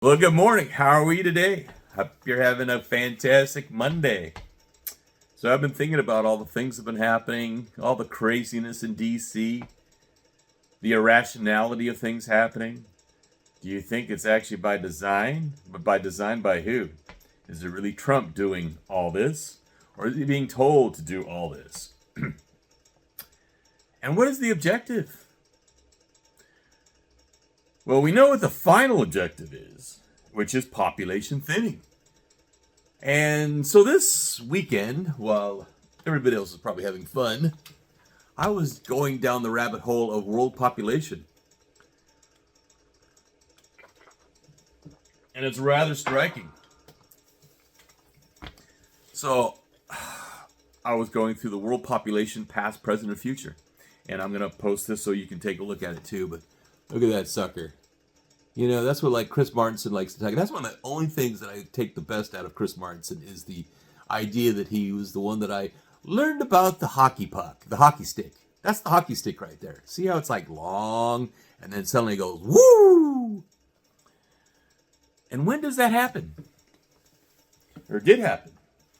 Well, good morning. How are we today? Hope you're having a fantastic Monday. So I've been thinking about all the things that have been happening, all the craziness in DC, the irrationality of things happening. Do you think it's actually by design? But by design by who? Is it really Trump doing all this? Or is he being told to do all this? And what is the objective? Well, we know what the final objective is, which is population thinning. And so this weekend, while everybody else is probably having fun, I was going down the rabbit hole of world population. And it's rather striking. So I was going through the world population, past, present, and future. And I'm going to post this so you can take a look at it too. But look at that sucker. You know, that's what like Chris Martinson likes to talk. That's one of the only things that I take the best out of Chris Martinson is the idea that he was the one that I learned about the hockey puck, the hockey stick. That's the hockey stick right there. See how it's like long and then suddenly it goes, woo! And when does that happen? Or it did happen.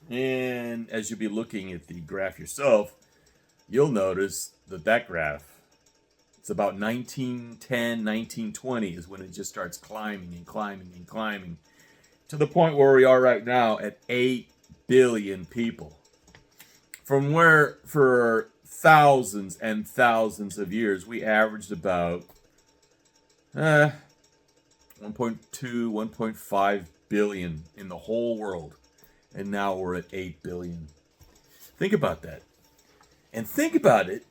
And as you'll be looking at the graph yourself, you'll notice that graph, it's about 1910, 1920 is when it just starts climbing and climbing and climbing to the point where we are right now at 8 billion people. From where for thousands and thousands of years, we averaged about 1.2, 1.5 billion in the whole world. And now we're at 8 billion. Think about that. And think about it.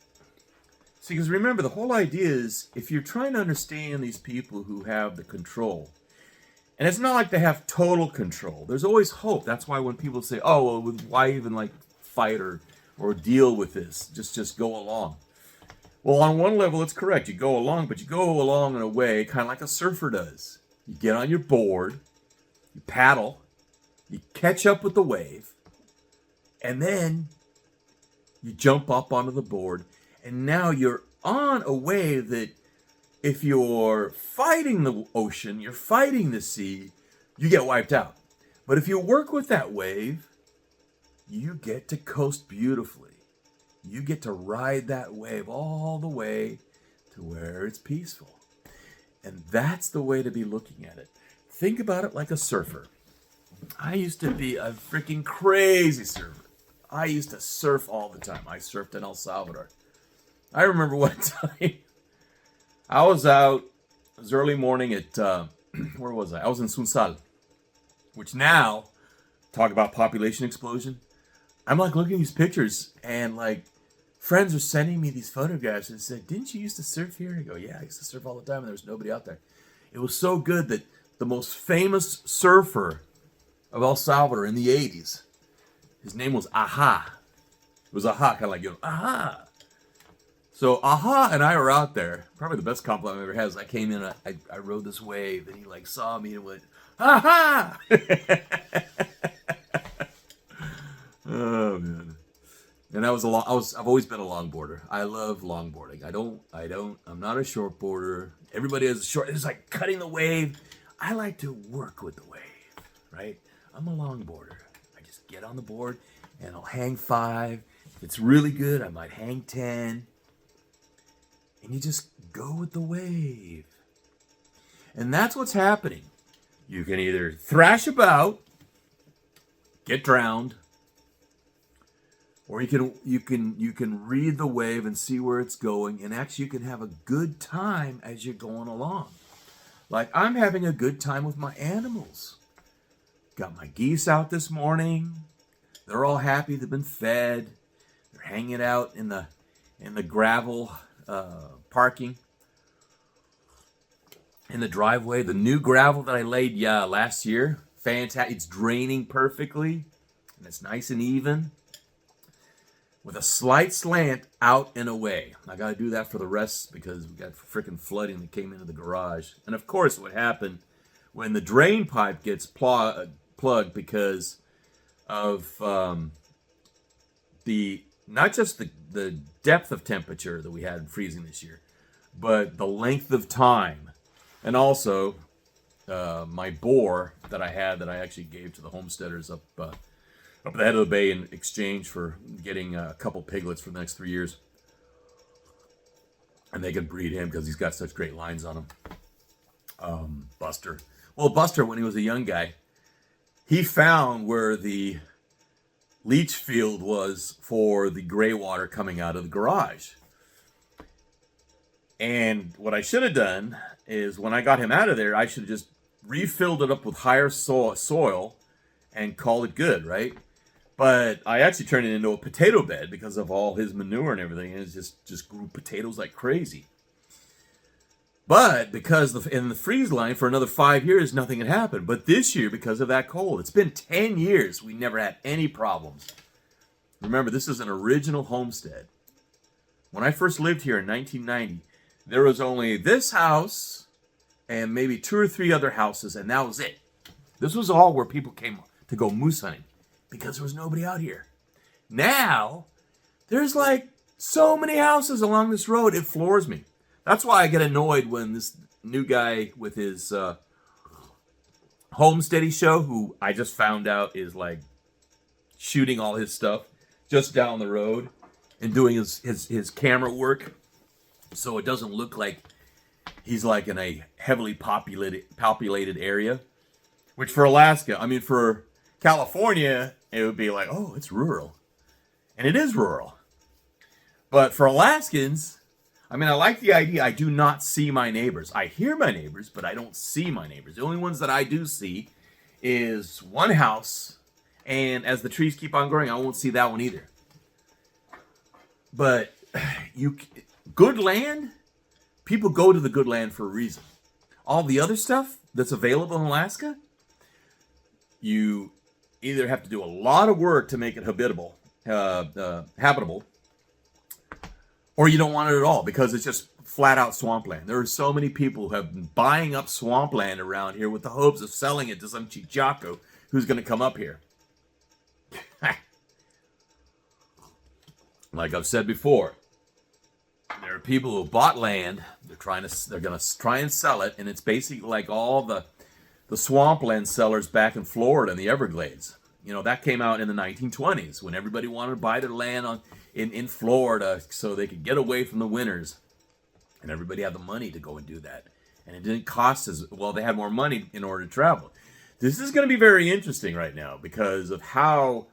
See, because remember, the whole idea is if you're trying to understand these people who have the control, and it's not like they have total control. There's always hope. That's why when people say, oh, well, why even like fight or deal with this? Just go along. Well, on one level, it's correct. You go along, but you go along in a way kind of like a surfer does. You get on your board, you paddle, you catch up with the wave, and then you jump up onto the board. And now you're on a wave that if you're fighting the ocean, you're fighting the sea, you get wiped out. But if you work with that wave, you get to coast beautifully. You get to ride that wave all the way to where it's peaceful. And that's the way to be looking at it. Think about it like a surfer. I used to be a freaking crazy surfer. I used to surf all the time. I surfed in El Salvador. I remember one time I was out, it was early morning at, where was I? I was in Sunsal, which now, talk about population explosion. I'm like looking at these pictures and like friends are sending me these photographs and said, didn't you used to surf here? I go, yeah, I used to surf all the time and there was nobody out there. It was so good that the most famous surfer of El Salvador in the 80s, his name was Aha. It was Aha, kind of like, Aha. So Aha and I were out there. Probably the best compliment I ever had is I came in, I rode this wave, and he like saw me and went, Aha! Oh man. And I've always been a longboarder. I love longboarding. I'm not a shortboarder. Everybody has a short, it's like cutting the wave. I like to work with the wave, right? I'm a longboarder. I just get on the board and I'll hang 5. If it's really good, I might hang 10. And you just go with the wave. And that's what's happening. You can either thrash about, get drowned, or you can read the wave and see where it's going, and actually you can have a good time as you're going along. Like I'm having a good time with my animals. Got my geese out this morning. They're all happy. They've been fed. They're hanging out in the gravel parking in the driveway. The new gravel that I laid last year, fantastic. It's draining perfectly and it's nice and even with a slight slant out and away. I got to do that for the rest because we got freaking flooding that came into the garage. And of course what happened when the drain pipe gets plugged because of the not just the depth of temperature that we had freezing this year, but the length of time. And also, my boar that I had that I actually gave to the homesteaders up the head of the bay in exchange for getting a couple piglets for the next 3 years. And they could breed him because he's got such great lines on him. Buster. Well, Buster, when he was a young guy, he found where the leach field was for the gray water coming out of the garage. And what I should have done is when I got him out of there, I should have just refilled it up with higher soil and called it good, right? But I actually turned it into a potato bed because of all his manure and everything. And it just grew potatoes like crazy. But because in the freeze line for another 5 years, nothing had happened. But this year, because of that cold, it's been 10 years. We never had any problems. Remember, this is an original homestead. When I first lived here in 1990, there was only this house and maybe 2 or 3 other houses, and that was it. This was all where people came to go moose hunting because there was nobody out here. Now, there's like so many houses along this road, it floors me. That's why I get annoyed when this new guy with his homesteady show, who I just found out is like shooting all his stuff just down the road and doing his camera work so it doesn't look like he's like in a heavily populated area. Which for Alaska, I mean for California, it would be like, oh, it's rural. And it is rural. But for Alaskans, I mean, I like the idea. I do not see my neighbors. I hear my neighbors, but I don't see my neighbors. The only ones that I do see is one house. And as the trees keep on growing, I won't see that one either. But good land, people go to the good land for a reason. All the other stuff that's available in Alaska, you either have to do a lot of work to make it habitable, or you don't want it at all because it's just flat out swampland. There are so many people who have been buying up swampland around here with the hopes of selling it to some chichaco who's going to come up here. Like I've said before, there are people who bought land. They're going to try and sell it, and it's basically like all the swampland sellers back in Florida and the Everglades. You know, that came out in the 1920s when everybody wanted to buy their land in Florida so they could get away from the winters. And everybody had the money to go and do that. And it didn't cost as well. They had more money in order to travel. This is going to be very interesting right now because of how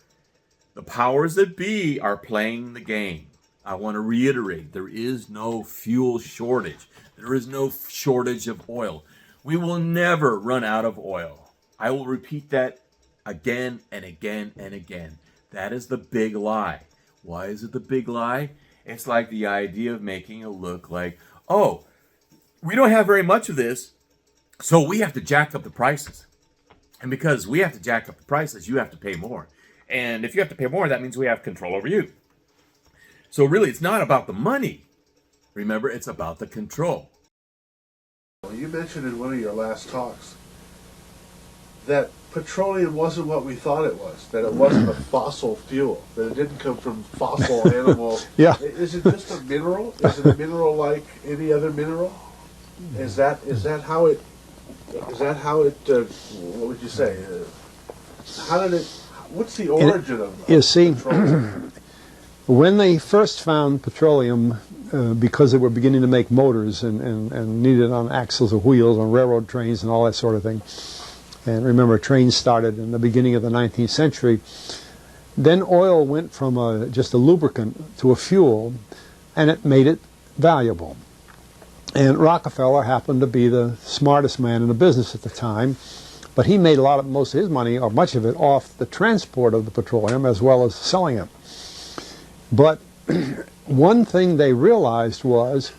the powers that be are playing the game. I want to reiterate, there is no fuel shortage. There is no shortage of oil. We will never run out of oil. I will repeat that again and again and again. That is the big lie. Why is it the big lie? It's like the idea of making it look like, oh, we don't have very much of this, so we have to jack up the prices. And because we have to jack up the prices, you have to pay more. And if you have to pay more, that means we have control over you. So really, it's not about the money. Remember, it's about the control. Well, you mentioned in one of your last talks that petroleum wasn't what we thought it was, that it wasn't a fossil fuel, that it didn't come from fossil animals. Yeah. Is it just a mineral? Is it a mineral like any other mineral? Is that how it, what would you say? What's the origin of You see, petroleum? when they first found petroleum, because they were beginning to make motors and needed on axles or wheels on railroad trains and all that sort of thing, and remember trains started in the beginning of the 19th century, then oil went from just a lubricant to a fuel, and it made it valuable. And Rockefeller happened to be the smartest man in the business at the time, but he made most of his money, or much of it, off the transport of the petroleum as well as selling it. But one thing they realized was,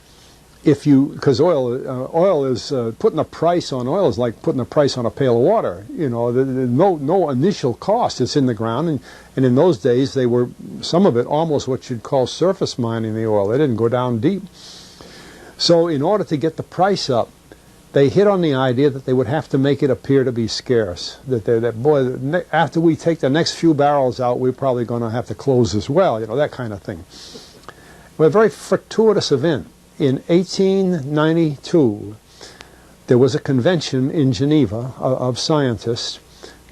because oil is putting a price on oil is like putting a price on a pail of water. You know, no initial cost. It's in the ground, and in those days they were, some of it almost what you'd call surface mining the oil. They didn't go down deep. So in order to get the price up, they hit on the idea that they would have to make it appear to be scarce. That after we take the next few barrels out, we're probably going to have to close this well. You know, that kind of thing. Well, a very fortuitous event. In 1892, there was a convention in Geneva of scientists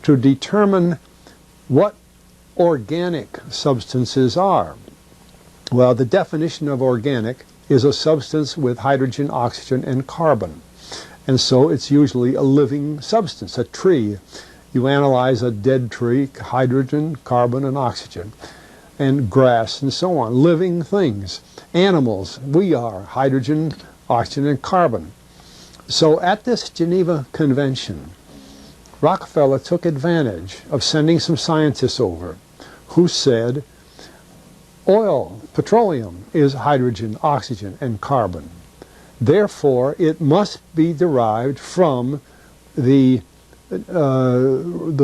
to determine what organic substances are. Well, the definition of organic is a substance with hydrogen, oxygen, and carbon. And so it's usually a living substance, a tree. You analyze a dead tree, hydrogen, carbon, and oxygen, and grass, and so on, living things. Animals, we are hydrogen, oxygen, and carbon. So at this Geneva Convention, Rockefeller took advantage of sending some scientists over who said, oil, petroleum, is hydrogen, oxygen, and carbon. Therefore, it must be derived from the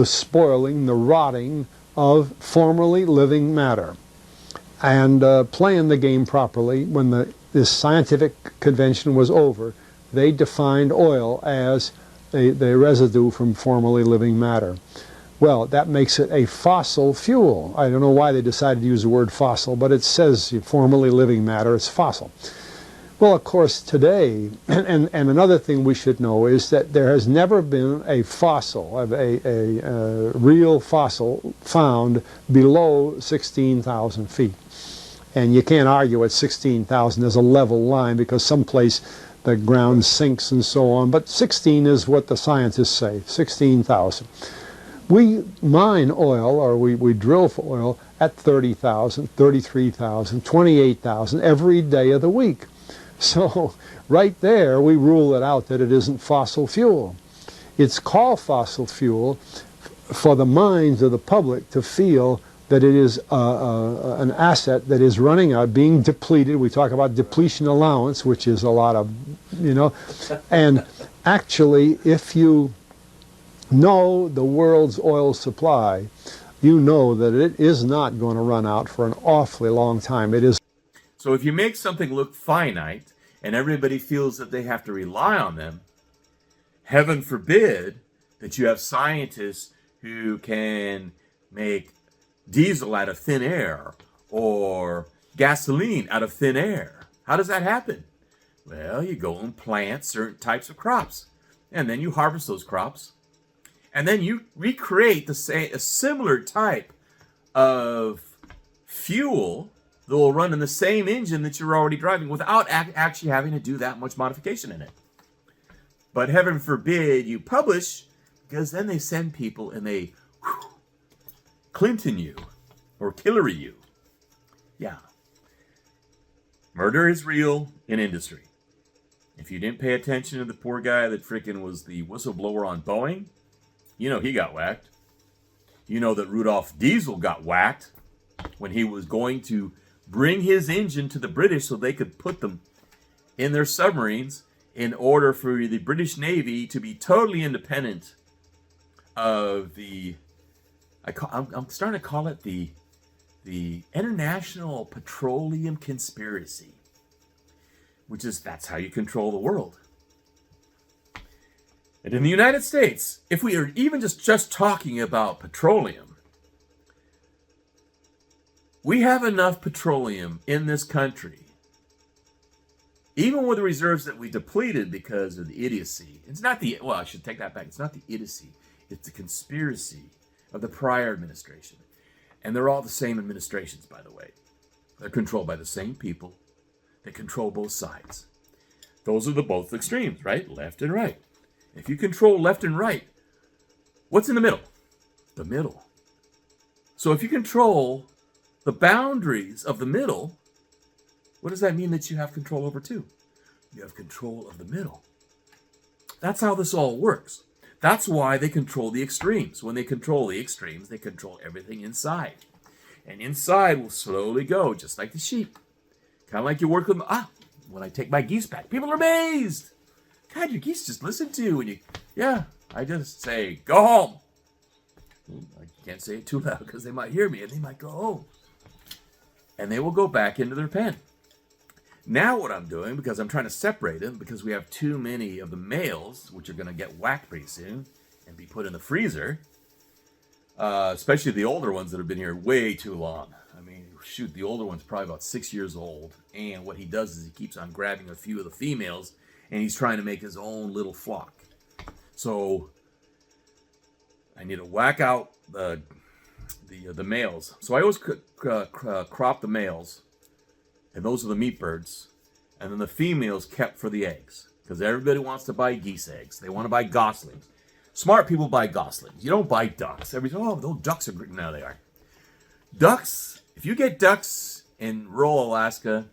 spoiling, the rotting of formerly living matter. And playing the game properly, when this scientific convention was over, they defined oil as the residue from formerly living matter. Well, that makes it a fossil fuel. I don't know why they decided to use the word fossil, but it says formerly living matter, it's fossil. Well, of course, today, and another thing we should know is that there has never been a fossil, a real fossil found below 16,000 feet. And you can't argue at 16,000 there's a level line, because someplace the ground sinks and so on. But 16 is what the scientists say, 16,000. We mine oil, or we drill for oil, at 30,000, 33,000, 28,000 every day of the week. So right there we rule it out that it isn't fossil fuel. It's called fossil fuel for the minds of the public to feel that it is an asset that is running out, being depleted. We talk about depletion allowance, which is a lot of, and actually if you know the world's oil supply, you know that it is not going to run out for an awfully long time. It is. So if you make something look finite and everybody feels that they have to rely on them, heaven forbid that you have scientists who can make diesel out of thin air or gasoline out of thin air. How does that happen? Well, you go and plant certain types of crops, and then you harvest those crops, and then you recreate a similar type of fuel that will run in the same engine that you're already driving without actually having to do that much modification in it. But heaven forbid you publish, because then they send people and they Clinton you or Hillary you. Yeah. Murder is real in industry. If you didn't pay attention to the poor guy that frickin' was the whistleblower on Boeing, you know he got whacked. You know that Rudolph Diesel got whacked when he was going to bring his engine to the British so they could put them in their submarines in order for the British Navy to be totally independent of the, I'm starting to call it the International Petroleum Conspiracy, which is, that's how you control the world. And in the United States, if we are even just talking about petroleum, we have enough petroleum in this country, even with the reserves that we depleted because of the idiocy. It's not the, well, I should take that back. It's not the idiocy. It's the conspiracy of the prior administration. And they're all the same administrations, by the way. They're controlled by the same people. They control both sides. Those are the both extremes, right? Left and right. If you control left and right, what's in the middle? The middle. So if you control the boundaries of the middle, what does that mean that you have control over too? You have control of the middle. That's how this all works. That's why they control the extremes. When they control the extremes, they control everything inside. And inside will slowly go, just like the sheep. Kind of like you work with, when I take my geese back, people are amazed. God, your geese just listen to you. And you, yeah, I just say, go home. I can't say it too loud because they might hear me and they might go home. And they will go back into their pen. Now what I'm doing, because I'm trying to separate them, because we have too many of the males, which are going to get whacked pretty soon and be put in the freezer, especially the older ones that have been here way too long. I mean, shoot, the older one's probably about 6 years old. And what he does is he keeps on grabbing a few of the females and he's trying to make his own little flock. So I need to whack out the males. So I always crop the males, and those are the meat birds, and then the females kept for the eggs, because everybody wants to buy geese eggs. They want to buy goslings. Smart people buy goslings. You don't buy ducks. Everybody says, oh, those ducks are great. No, they aren't. Ducks, if you get ducks in rural Alaska,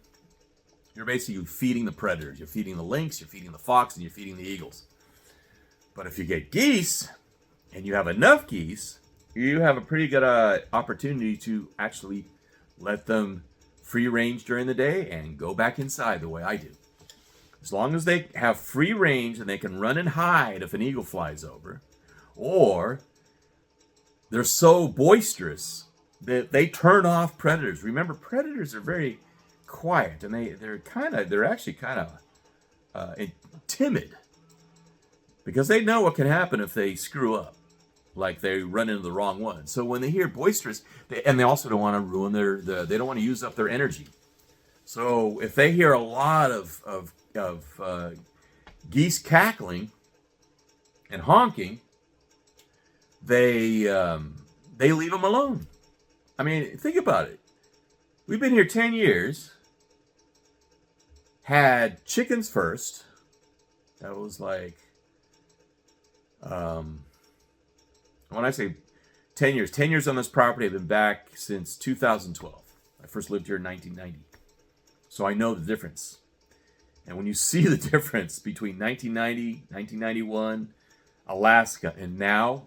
you're basically feeding the predators. You're feeding the lynx, you're feeding the fox, and you're feeding the eagles. But if you get geese, and you have enough geese, you have a pretty good opportunity to actually let them free range during the day and go back inside the way I do. As long as they have free range and they can run and hide if an eagle flies over, or they're so boisterous that they turn off predators. Remember, predators are very quiet, and they're actually kind of timid, because they know what can happen if they screw up, like they run into the wrong one. So when they hear boisterous, and they also don't want to ruin they don't want to use up their energy. So if they hear a lot of geese cackling and honking, they leave them alone. I mean, think about it. We've been here 10 years, had chickens first. That was like, when I say 10 years on this property, I've been back since 2012. I first lived here in 1990. So I know the difference. And when you see the difference between 1990, 1991, Alaska, and now,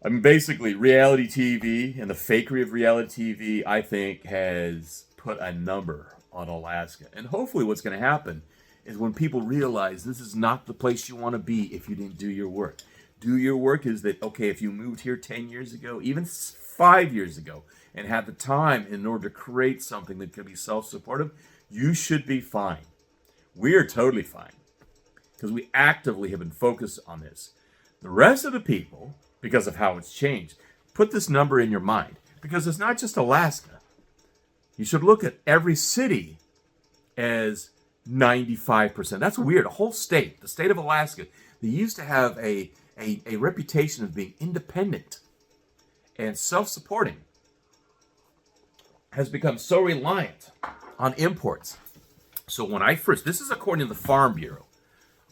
I mean, basically, reality TV and the fakery of reality TV, I think, has put a number on Alaska. And hopefully what's going to happen is when people realize this is not the place you want to be if you didn't do your work. Do your work is that, okay, if you moved here 10 years ago, even 5 years ago, and had the time in order to create something that could be self-supportive, you should be fine. We are totally fine, because we actively have been focused on this. The rest of the people, because of how it's changed, put this number in your mind, because it's not just Alaska. You should look at every city as 95%. That's weird. A whole state, the state of Alaska, they used to have a reputation of being independent and self-supporting, has become so reliant on imports. So when this is according to the Farm Bureau.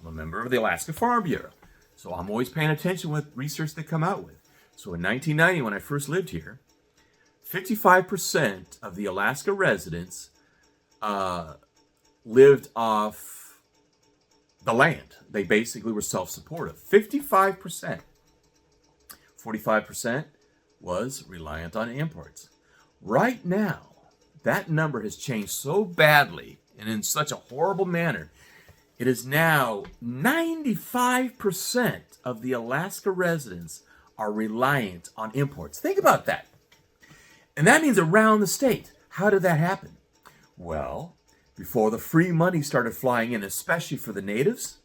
I'm a member of the Alaska Farm Bureau. So I'm always paying attention with research they come out with. So in 1990, when I first lived here, 55% of the Alaska residents lived off the land. They basically were self-supportive. 55%. 45% was reliant on imports. Right now, that number has changed so badly and in such a horrible manner. It is now 95% of the Alaska residents are reliant on imports. Think about that. And that means around the state. How did that happen? Well, before the free money started flying in, especially for the natives.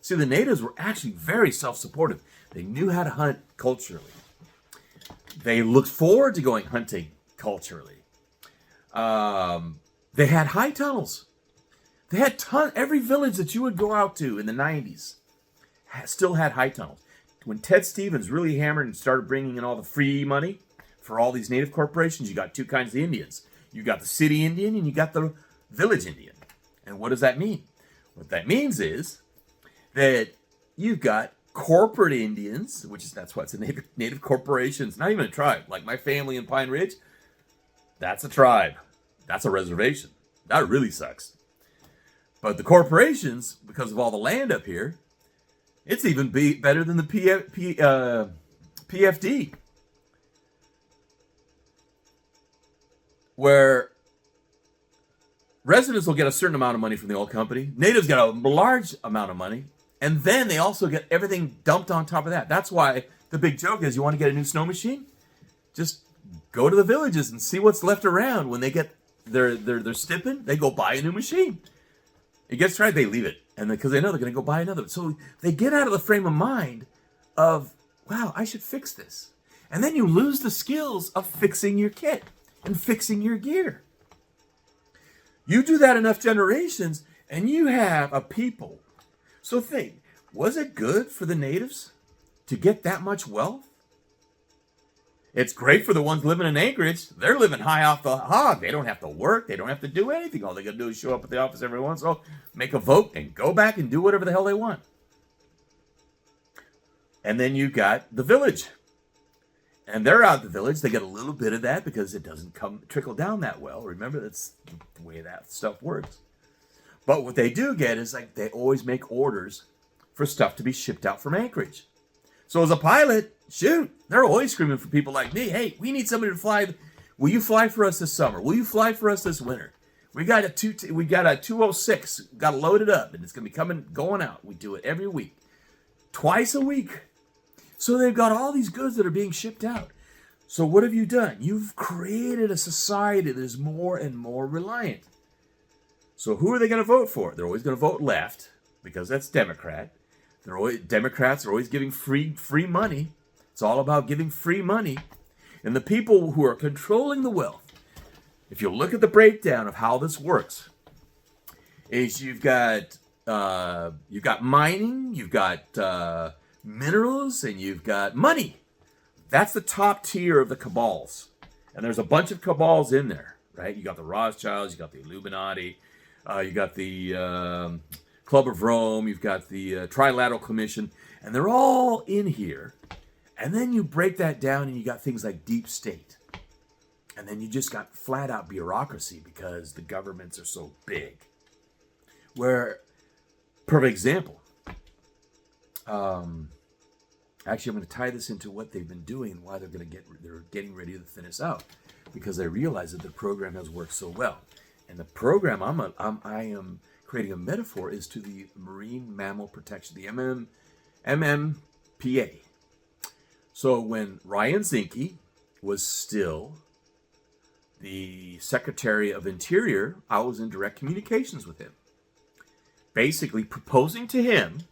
See, the natives were actually very self-supportive. They knew how to hunt culturally. They looked forward to going hunting culturally. They had high tunnels. They had every village that you would go out to in the 90s still had high tunnels. When Ted Stevens really hammered and started bringing in all the free money for all these native corporations, you got two kinds of Indians. You got the city Indian and you got the village Indian. And what does that mean? What that means is that you've got corporate Indians, that's why it's a native corporation. It's not even a tribe. Like my family in Pine Ridge, that's a tribe. That's a reservation. That really sucks. But the corporations, because of all the land up here, it's even better than the PFD. Where residents will get a certain amount of money from the oil company. Natives get a large amount of money. And then they also get everything dumped on top of that. That's why the big joke is, you want to get a new snow machine? Just go to the villages and see what's left around. When they get their stipping, they go buy a new machine. It gets tried, they leave it. And because they know they're going to go buy another. So they get out of the frame of mind of, wow, I should fix this. And then you lose the skills of fixing your kit and fixing your gear. You do that enough generations, And you have a people. So think, was it good for the natives to get that much wealth? It's great for the ones living in Anchorage. They're living high off the hog. They don't have to work. They don't have to do anything. All they got to do is show up at the office every once in a while, make a vote, and go back and do whatever the hell they want. And then you got the village. And they're out in the village. They get a little bit of that because it doesn't trickle down that well. Remember, that's the way that stuff works. But what they do get is like they always make orders for stuff to be shipped out from Anchorage. So as a pilot, shoot, they're always screaming for people like me. Hey, we need somebody to fly. Will you fly for us this summer? Will you fly for us this winter? We got a 206, got to load it up, and it's going to be going out. We do it every week, twice a week. So they've got all these goods that are being shipped out. So what have you done? You've created a society that is more and more reliant. So who are they going to vote for? They're always going to vote left because that's Democrat. Democrats are always giving free money. It's all about giving free money. And the people who are controlling the wealth, if you look at the breakdown of how this works, is you've got mining, you've got minerals, and you've got money. That's the top tier of the cabals. And there's a bunch of cabals in there, right? You got the Rothschilds, you got the Illuminati, you got the Club of Rome, you've got the Trilateral Commission, and they're all in here. And then you break that down and you got things like deep state. And then you just got flat out bureaucracy because the governments are so big. Where, perfect example, actually, I'm going to tie this into what they've been doing and why they're getting ready to thin us out, because they realize that the program has worked so well. And the program I am creating a metaphor is to the Marine Mammal Protection, the MMPA. So when Ryan Zinke was still the Secretary of Interior, I was in direct communications with him, basically proposing to him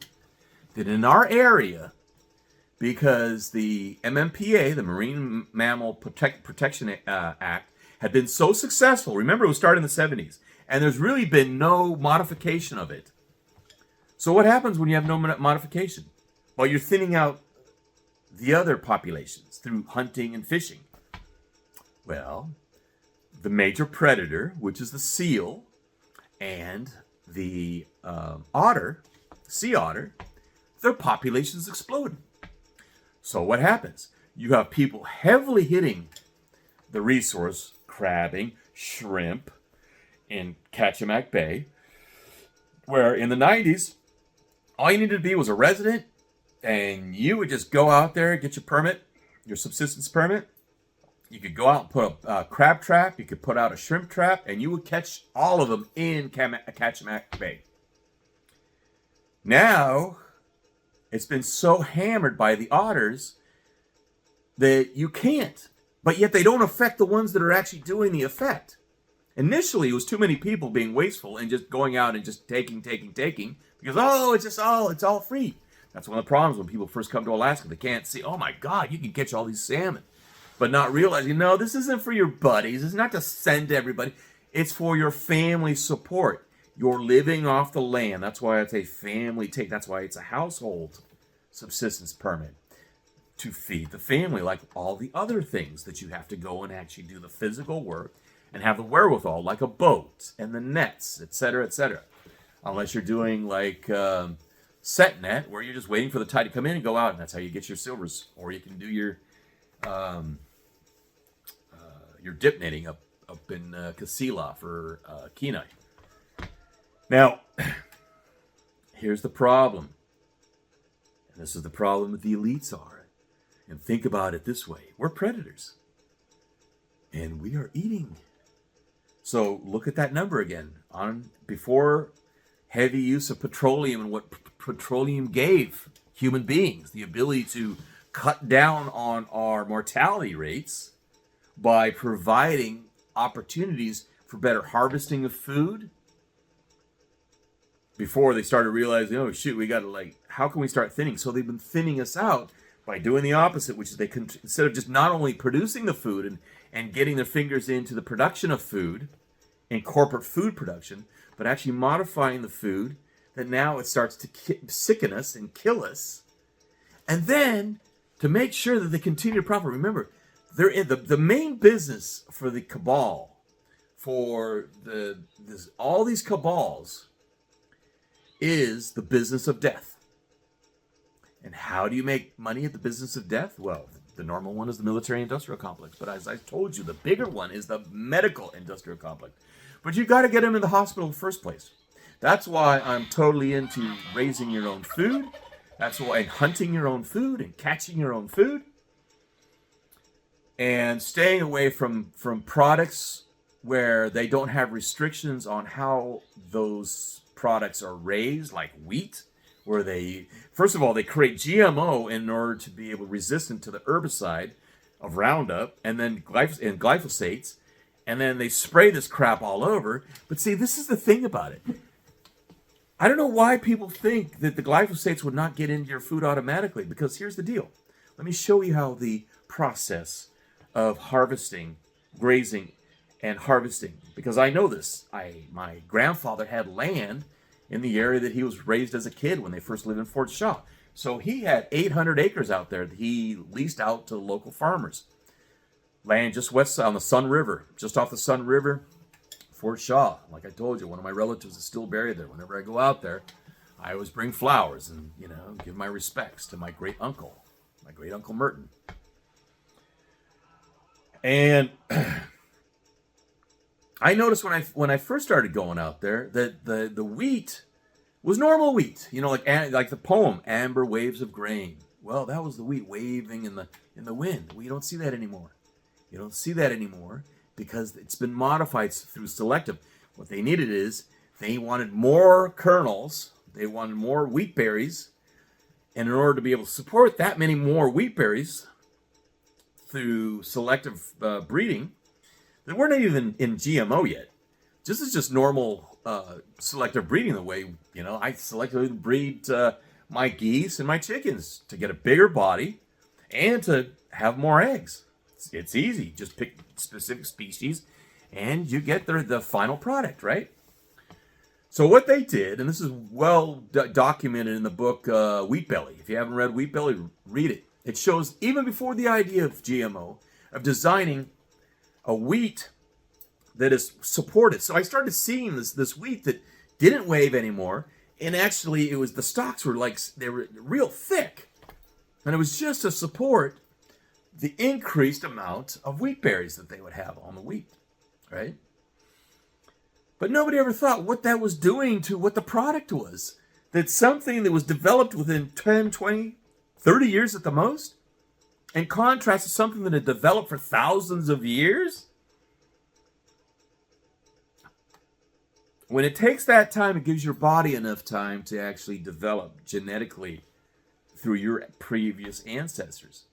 that in our area, because the MMPA, the Marine Mammal Protection Act, had been so successful. Remember, it was started in the 70s, and there's really been no modification of it. So what happens when you have no modification? Well, you're thinning out the other populations through hunting and fishing. Well, the major predator, which is the seal, and the sea otter, their populations exploded. So what happens? You have people heavily hitting the resource, crabbing, shrimp in Kachemak Bay, where in the 90s, all you needed to be was a resident, and you would just go out there, get your permit, your subsistence permit. You could go out and put a crab trap, you could put out a shrimp trap, and you would catch all of them in Kachemak Bay. Now, it's been so hammered by the otters that you can't. But yet they don't affect the ones that are actually doing the effect. Initially, it was too many people being wasteful and just going out and just taking, because, it's all free. That's one of the problems when people first come to Alaska. They can't see, oh my God, you can catch all these salmon. But not realizing, no, this isn't for your buddies. It's not to send to everybody. It's for your family support. You're living off the land. That's why it's a family take. That's why it's a household subsistence permit. To feed the family, like all the other things that you have to go and actually do the physical work and have the wherewithal, like a boat and the nets, etc., etc. Unless you're doing like set net, where you're just waiting for the tide to come in and go out, and that's how you get your silvers. Or you can do your dip netting up in Kasila for Kenai. Now, here's the problem, and this is the problem that the elites are. And think about it this way. We're predators. And we are eating. So look at that number again. Before heavy use of petroleum and what petroleum gave human beings, the ability to cut down on our mortality rates by providing opportunities for better harvesting of food. Before they started realizing, oh shoot, we got to how can we start thinning? So they've been thinning us out by doing the opposite, which is they instead of just not only producing the food and getting their fingers into the production of food and corporate food production, but actually modifying the food that now it starts to sicken us and kill us. And then to make sure that they continue to profit. Remember, they're in the main business for the cabal, for all these cabals, is the business of death. And how do you make money at the business of death? Well, the normal one is the military-industrial complex. But as I told you, the bigger one is the medical-industrial complex. But you got to get them in the hospital in the first place. That's why I'm totally into raising your own food. That's why hunting your own food and catching your own food. And staying away from products where they don't have restrictions on how those products are raised, like wheat, where they, first of all, they create GMO in order to be able resistant to the herbicide of Roundup and then glyphosates, and then they spray this crap all over. But see, this is the thing about it. I don't know why people think that the glyphosates would not get into your food automatically, because here's the deal. Let me show you how the process of harvesting, grazing, and harvesting, because I know this. My grandfather had land in the area that he was raised as a kid when they first lived in Fort Shaw. So he had 800 acres out there that he leased out to local farmers. Land just west on the Sun River, just off the Sun River, Fort Shaw. Like I told you, one of my relatives is still buried there. Whenever I go out there, I always bring flowers and, give my respects to my great uncle Merton. And I noticed when I first started going out there that the wheat was normal wheat, like the poem "Amber Waves of Grain." Well, that was the wheat waving in the wind. Well, you don't see that anymore. You don't see that anymore because it's been modified through selective. What they needed is they wanted more kernels, they wanted more wheat berries, and in order to be able to support that many more wheat berries through selective breeding. They weren't even in GMO yet. This is just normal selective breeding the way, I selectively breed my geese and my chickens to get a bigger body and to have more eggs. It's easy. Just pick specific species and you get the final product, right? So what they did, and this is well documented in the book Wheat Belly. If you haven't read Wheat Belly, read it. It shows even before the idea of GMO, of designing a wheat that is supported. So I started seeing this wheat that didn't wave anymore, and actually the stalks were they were real thick, and it was just to support the increased amount of wheat berries that they would have on the wheat, right? But nobody ever thought what that was doing to what the product was. That something that was developed within 10, 20, 30 years at the most, in contrast to something that had developed for thousands of years. When it takes that time, it gives your body enough time to actually develop genetically through your previous ancestors.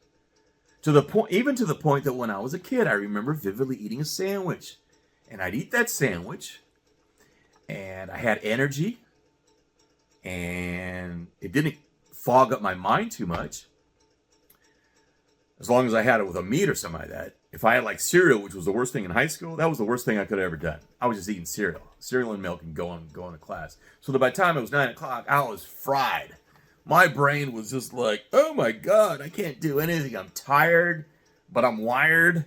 Even to the point that when I was a kid, I remember vividly eating a sandwich. And I'd eat that sandwich, and I had energy, and it didn't fog up my mind too much. As long as I had it with a meat or something like that. If I had cereal, which was the worst thing in high school, that was the worst thing I could have ever done. I was just eating cereal and milk and going to class. So that by the time it was 9 o'clock, I was fried. My brain was just like, oh my God, I can't do anything. I'm tired, but I'm wired.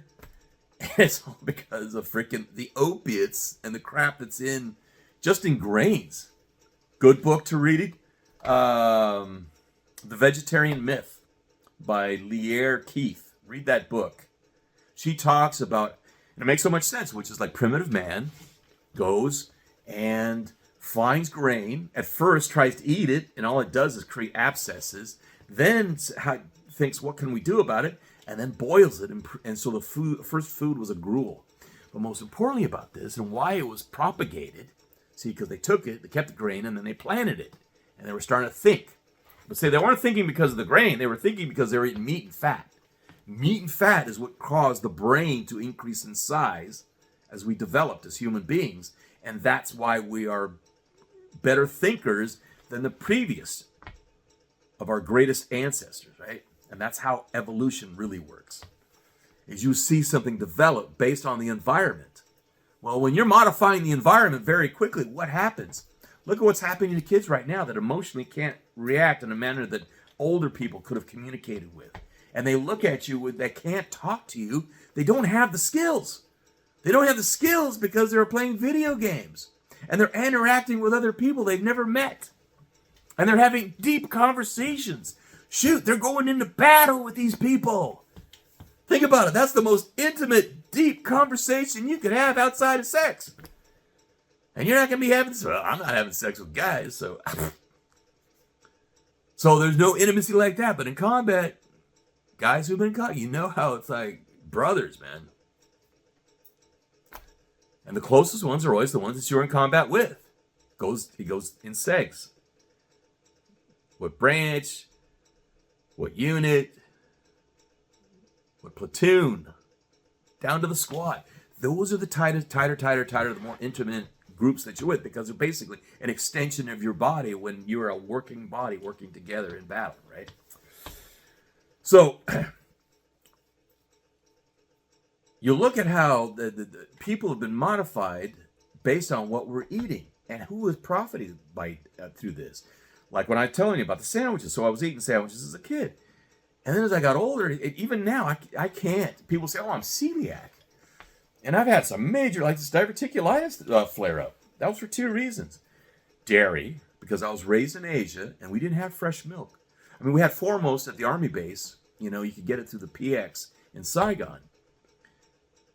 And it's all because of the opiates and the crap that's just in grains. Good book to read. The Vegetarian Myth by Lear Keith. Read that book. She talks about, and it makes so much sense, which is primitive man goes and finds grain, at first tries to eat it, and all it does is create abscesses, then thinks, what can we do about it? And then boils it, and so the first food was a gruel. But most importantly about this, and why it was propagated, because they took it, they kept the grain, and then they planted it, and they were starting to think. But they weren't thinking because of the grain, they were thinking because they were eating meat and fat. Meat and fat is what caused the brain to increase in size as we developed as human beings, and that's why we are better thinkers than the previous of our greatest ancestors, right? And that's how evolution really works. Is you see something develop based on the environment. Well, when you're modifying the environment very quickly, what happens? Look at what's happening to kids right now that emotionally can't react in a manner that older people could have communicated with. And they look at you they can't talk to you. They don't have the skills. They don't have the skills because they're playing video games. And they're interacting with other people they've never met. And they're having deep conversations. Shoot, they're going into battle with these people. Think about it. That's the most intimate, deep conversation you could have outside of sex. And you're not going to be having, well, I'm not having sex with guys, so. So there's no intimacy like that. But in combat, guys who've been caught, you know how it's like brothers, man. And the closest ones are always the ones that you're in combat with. He goes in segs. What branch, what unit, what platoon, down to the squad. Those are the tighter, the more intimate groups that you're with, because they're basically an extension of your body when you're a working body working together in battle, right? So you look at how the people have been modified based on what we're eating and who is profiting by through this. Like when I was telling you about the sandwiches. So I was eating sandwiches as a kid. And then as I got older, even now, I can't. People say, oh, I'm celiac. And I've had some major, like this diverticulitis flare up. That was for two reasons. Dairy, because I was raised in Asia and we didn't have fresh milk. I mean, we had Foremost at the Army base. You know, you could get it through the PX in Saigon.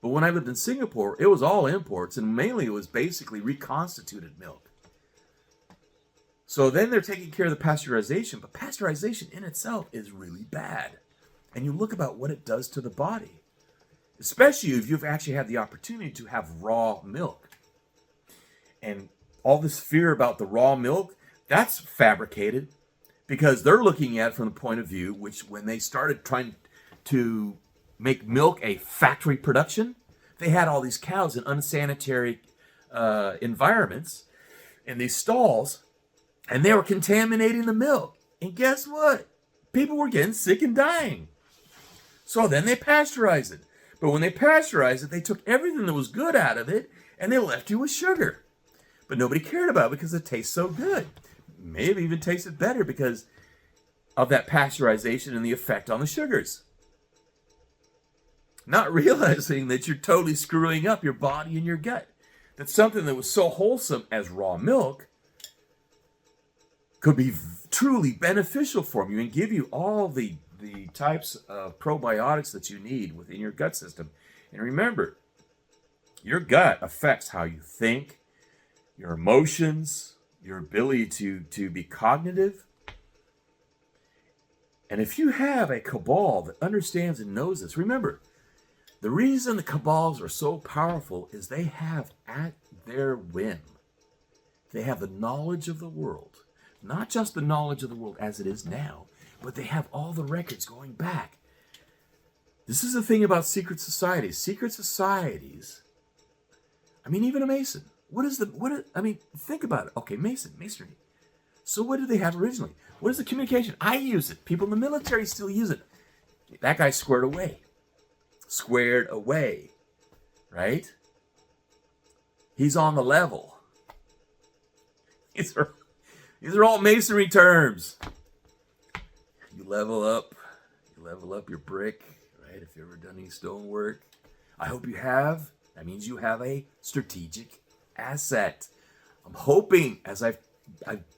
But when I lived in Singapore, it was all imports, and mainly it was basically reconstituted milk. So then they're taking care of the pasteurization, but pasteurization in itself is really bad. And you look about what it does to the body, especially if you've actually had the opportunity to have raw milk. And all this fear about the raw milk, that's fabricated, because they're looking at it from the point of view, which when they started trying to make milk a factory production, they had all these cows in unsanitary environments in these stalls, and they were contaminating the milk. And guess what? People were getting sick and dying. So then they pasteurized it. But when they pasteurized it, they took everything that was good out of it, and they left you with sugar. But nobody cared about it because it tastes so good. Maybe even tasted better because of that pasteurization and the effect on the sugars. Not realizing that you're totally screwing up your body and your gut. That something that was so wholesome as raw milk could be truly beneficial for you and give you all the types of probiotics that you need within your gut system. And remember, your gut affects how you think, your emotions, your ability to be cognitive. And if you have a cabal that understands and knows this, remember, the reason the cabals are so powerful is they have at their whim, they have the knowledge of the world. Not just the knowledge of the world as it is now, but they have all the records going back. This is the thing about secret societies. Secret societies, I mean, even a Mason. Think about it. Okay, Masonry. So what did they have originally? What is the communication? I use it. People in the military still use it. That guy's squared away. Squared away. Right? He's on the level. These are all Masonry terms. You level up your brick, right? If you've ever done any stonework. I hope you have. That means you have a strategic asset. I'm hoping, as I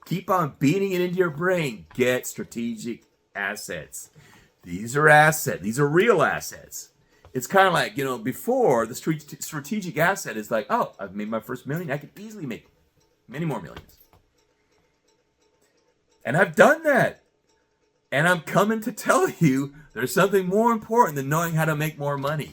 keep on beating it into your brain, get strategic assets. These are assets. These are real assets. It's kind of like, before, the strategic asset is like, oh, I've made my first million. I could easily make many more millions. And I've done that. And I'm coming to tell you there's something more important than knowing how to make more money.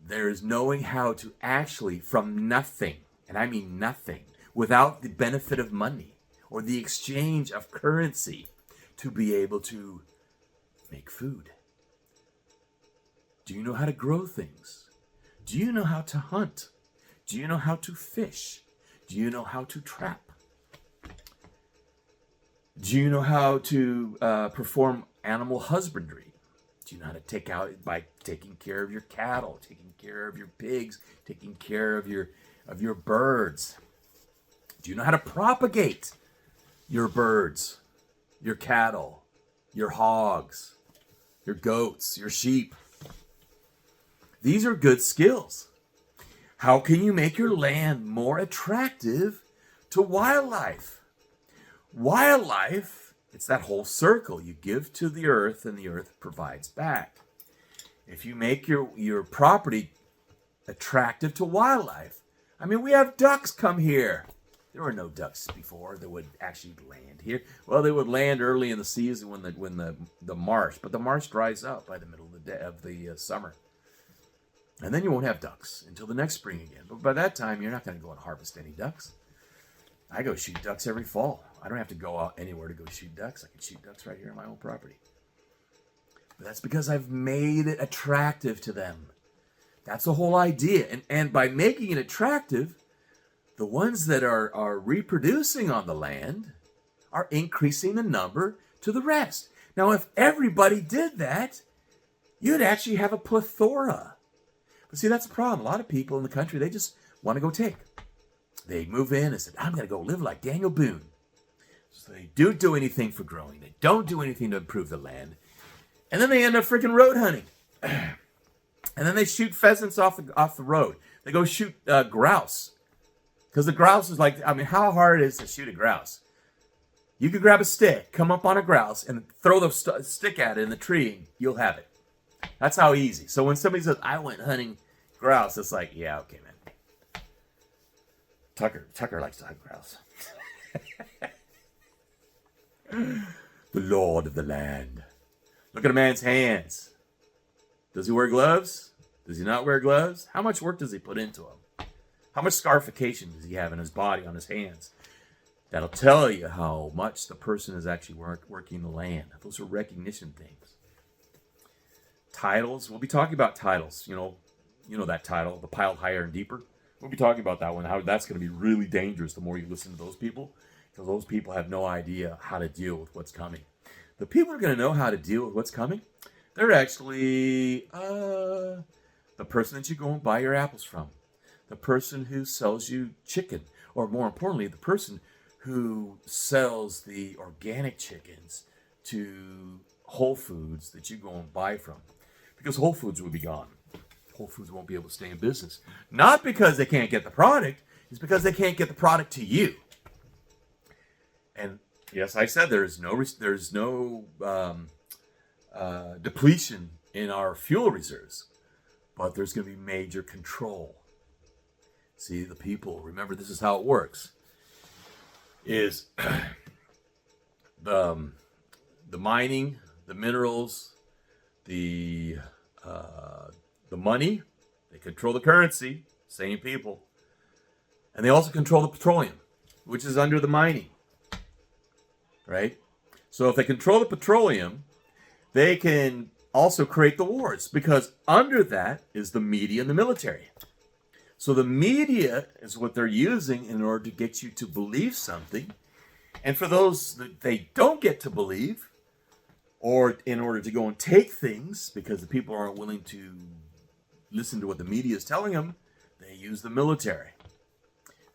There is knowing how to actually, from nothing, and I mean nothing, without the benefit of money or the exchange of currency, to be able to make food. Do you know how to grow things? Do you know how to hunt? Do you know how to fish? Do you know how to trap? Do you know how to perform animal husbandry? Do you know how to take out by taking care of your cattle, taking care of your pigs, taking care of your birds? Do you know how to propagate your birds, your cattle, your hogs, your goats, your sheep? These are good skills. How can you make your land more attractive to wildlife? Wildlife, it's that whole circle. You give to the earth and the earth provides back. If you make your property attractive to wildlife, I mean, we have ducks come here. There were no ducks before that would actually land here. Well, they would land early in the season when the marsh, but the marsh dries up by the middle of the summer. And then you won't have ducks until the next spring again. But by that time, you're not going to go and harvest any ducks. I go shoot ducks every fall. I don't have to go out anywhere to go shoot ducks. I can shoot ducks right here on my own property. But that's because I've made it attractive to them. That's the whole idea. And by making it attractive, the ones that are reproducing on the land are increasing the number to the rest. Now, if everybody did that, you'd actually have a plethora. But see, that's the problem. A lot of people in the country, they just want to go take. They move in and say, I'm going to go live like Daniel Boone. So they don't do anything for growing. They don't do anything to improve the land. And then they end up freaking road hunting. And then they shoot pheasants off the road. They go shoot grouse. Because the grouse is like, I mean, how hard it is to shoot a grouse? You could grab a stick, come up on a grouse, and throw the stick at it in the tree, and you'll have it. That's how easy. So when somebody says, I went hunting grouse, it's like, yeah, okay, man. Tucker likes to hunt grouse. The Lord of the land. Look at a man's hands. Does he wear gloves? Does he not wear gloves? How much work does he put into them? How much scarification does he have in his body, on his hands? That'll tell you how much the person is actually working the land. Those are recognition things. Titles. We'll be talking about titles. You know that title, the piled higher and deeper. We'll be talking about that one, how that's going to be really dangerous the more you listen to those people, because those people have no idea how to deal with what's coming. The people who are going to know how to deal with what's coming, they're actually the person that you go and buy your apples from, the person who sells you chicken, or more importantly, the person who sells the organic chickens to Whole Foods that you go and buy from. Because Whole Foods will be gone. Whole Foods won't be able to stay in business. Not because they can't get the product, it's because they can't get the product to you. And yes, I said there's no depletion in our fuel reserves, but there's going to be major control. See, the people, remember, this is how it works, is the mining, the minerals, the money, they control the currency, same people, and they also control the petroleum, which is under the mining, right? So if they control the petroleum, they can also create the wars, because under that is the media and the military. So the media is what they're using in order to get you to believe something. And for those that they don't get to believe, or in order to go and take things, because the people aren't willing to listen to what the media is telling them, they use the military.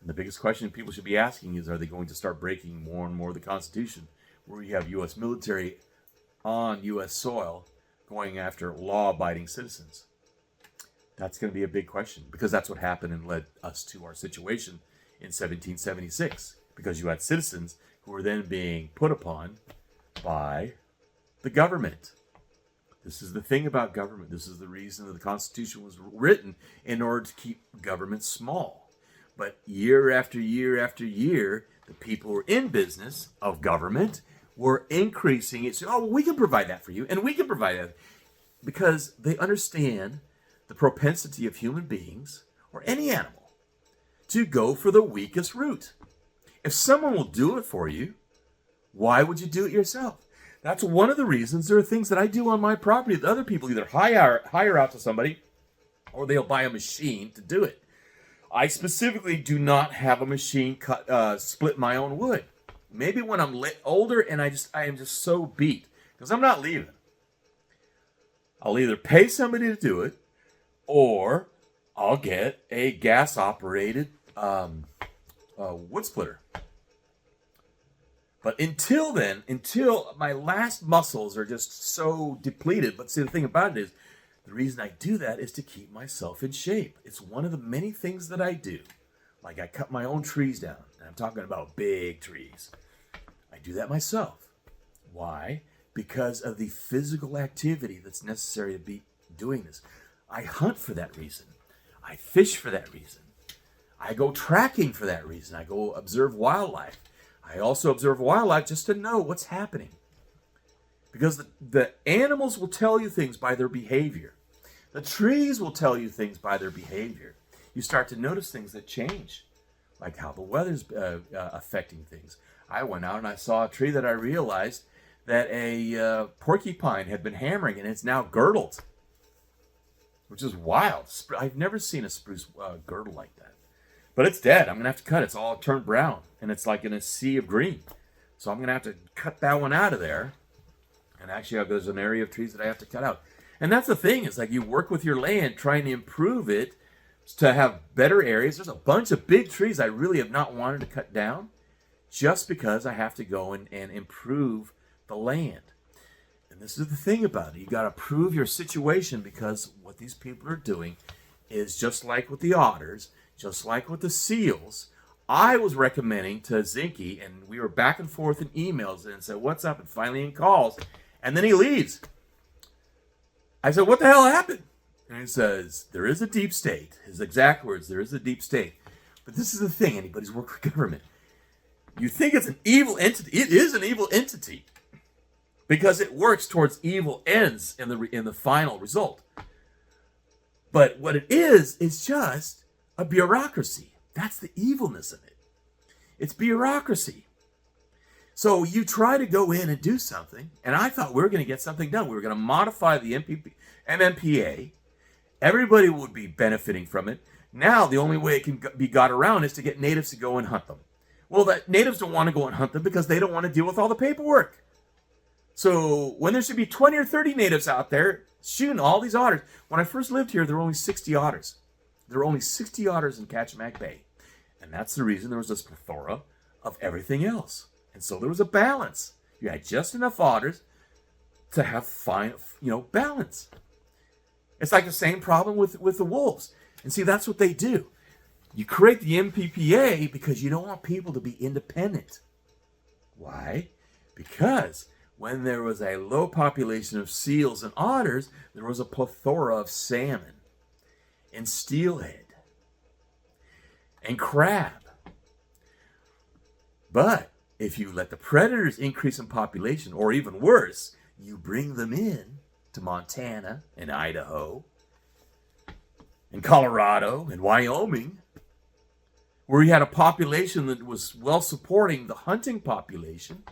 And the biggest question people should be asking is, are they going to start breaking more and more of the Constitution, where you have U.S. military on U.S. soil going after law-abiding citizens? That's going to be a big question, because that's what happened and led us to our situation in 1776, because you had citizens who were then being put upon by the government. This is the thing about government. This is the reason that the Constitution was written, in order to keep government small. But year after year after year, the people who were in business of government were increasing it. So, oh, well, we can provide that for you, and we can provide that, because they understand the propensity of human beings, or any animal, to go for the weakest route. If someone will do it for you, why would you do it yourself? That's one of the reasons there are things that I do on my property that other people either hire out to somebody, or they'll buy a machine to do it. I specifically do not have a machine split my own wood. Maybe when I'm older and I am just so beat, because I'm not leaving. I'll either pay somebody to do it, or I'll get a gas-operated wood splitter. But until then, until my last muscles are just so depleted, but see, the thing about it is, the reason I do that is to keep myself in shape. It's one of the many things that I do. Like I cut my own trees down, and I'm talking about big trees. I do that myself. Why? Because of the physical activity that's necessary to be doing this. I hunt for that reason. I fish for that reason. I go tracking for that reason. I go observe wildlife. I also observe wildlife just to know what's happening. Because the animals will tell you things by their behavior. The trees will tell you things by their behavior. You start to notice things that change, like how the weather's affecting things. I went out and I saw a tree that I realized that a porcupine had been hammering, and it's now girdled, which is wild. I've never seen a spruce girdle like that. But it's dead. I'm going to have to cut it. It's all turned brown, and it's like in a sea of green. So I'm going to have to cut that one out of there. And actually, there's an area of trees that I have to cut out. And that's the thing. It's like you work with your land, trying to improve it to have better areas. There's a bunch of big trees I really have not wanted to cut down just because I have to go and improve the land. And this is the thing about it. You got to prove your situation, because what these people are doing is just like with the otters, just like with the seals. I was recommending to Zinke, and we were back and forth in emails, and said, what's up? And finally he calls, and then he leaves. I said, what the hell happened? And he says, there is a deep state. His exact words, there is a deep state. But this is the thing, anybody's worked for government. You think it's an evil entity. It is an evil entity, because it works towards evil ends in the final result. But what it is just a bureaucracy. That's the evilness of it. It's bureaucracy. So you try to go in and do something, and I thought we were going to get something done. We were going to modify the MMPA. Everybody would be benefiting from it. Now the only way it can be got around is to get natives to go and hunt them. Well, the natives don't want to go and hunt them because they don't want to deal with all the paperwork. So when there should be 20 or 30 natives out there shooting all these otters. When I first lived here, there were only 60 otters. There were only 60 otters in Kachemak Bay. And that's the reason there was this plethora of everything else. And so there was a balance. You had just enough otters to have fine, balance. It's like the same problem with the wolves. And see, that's what they do. You create the MPPA because you don't want people to be independent. Why? Because when there was a low population of seals and otters, there was a plethora of salmon and steelhead and crab. But if you let the predators increase in population, or even worse, you bring them in to Montana and Idaho and Colorado and Wyoming, where you had a population that was well supporting the hunting population,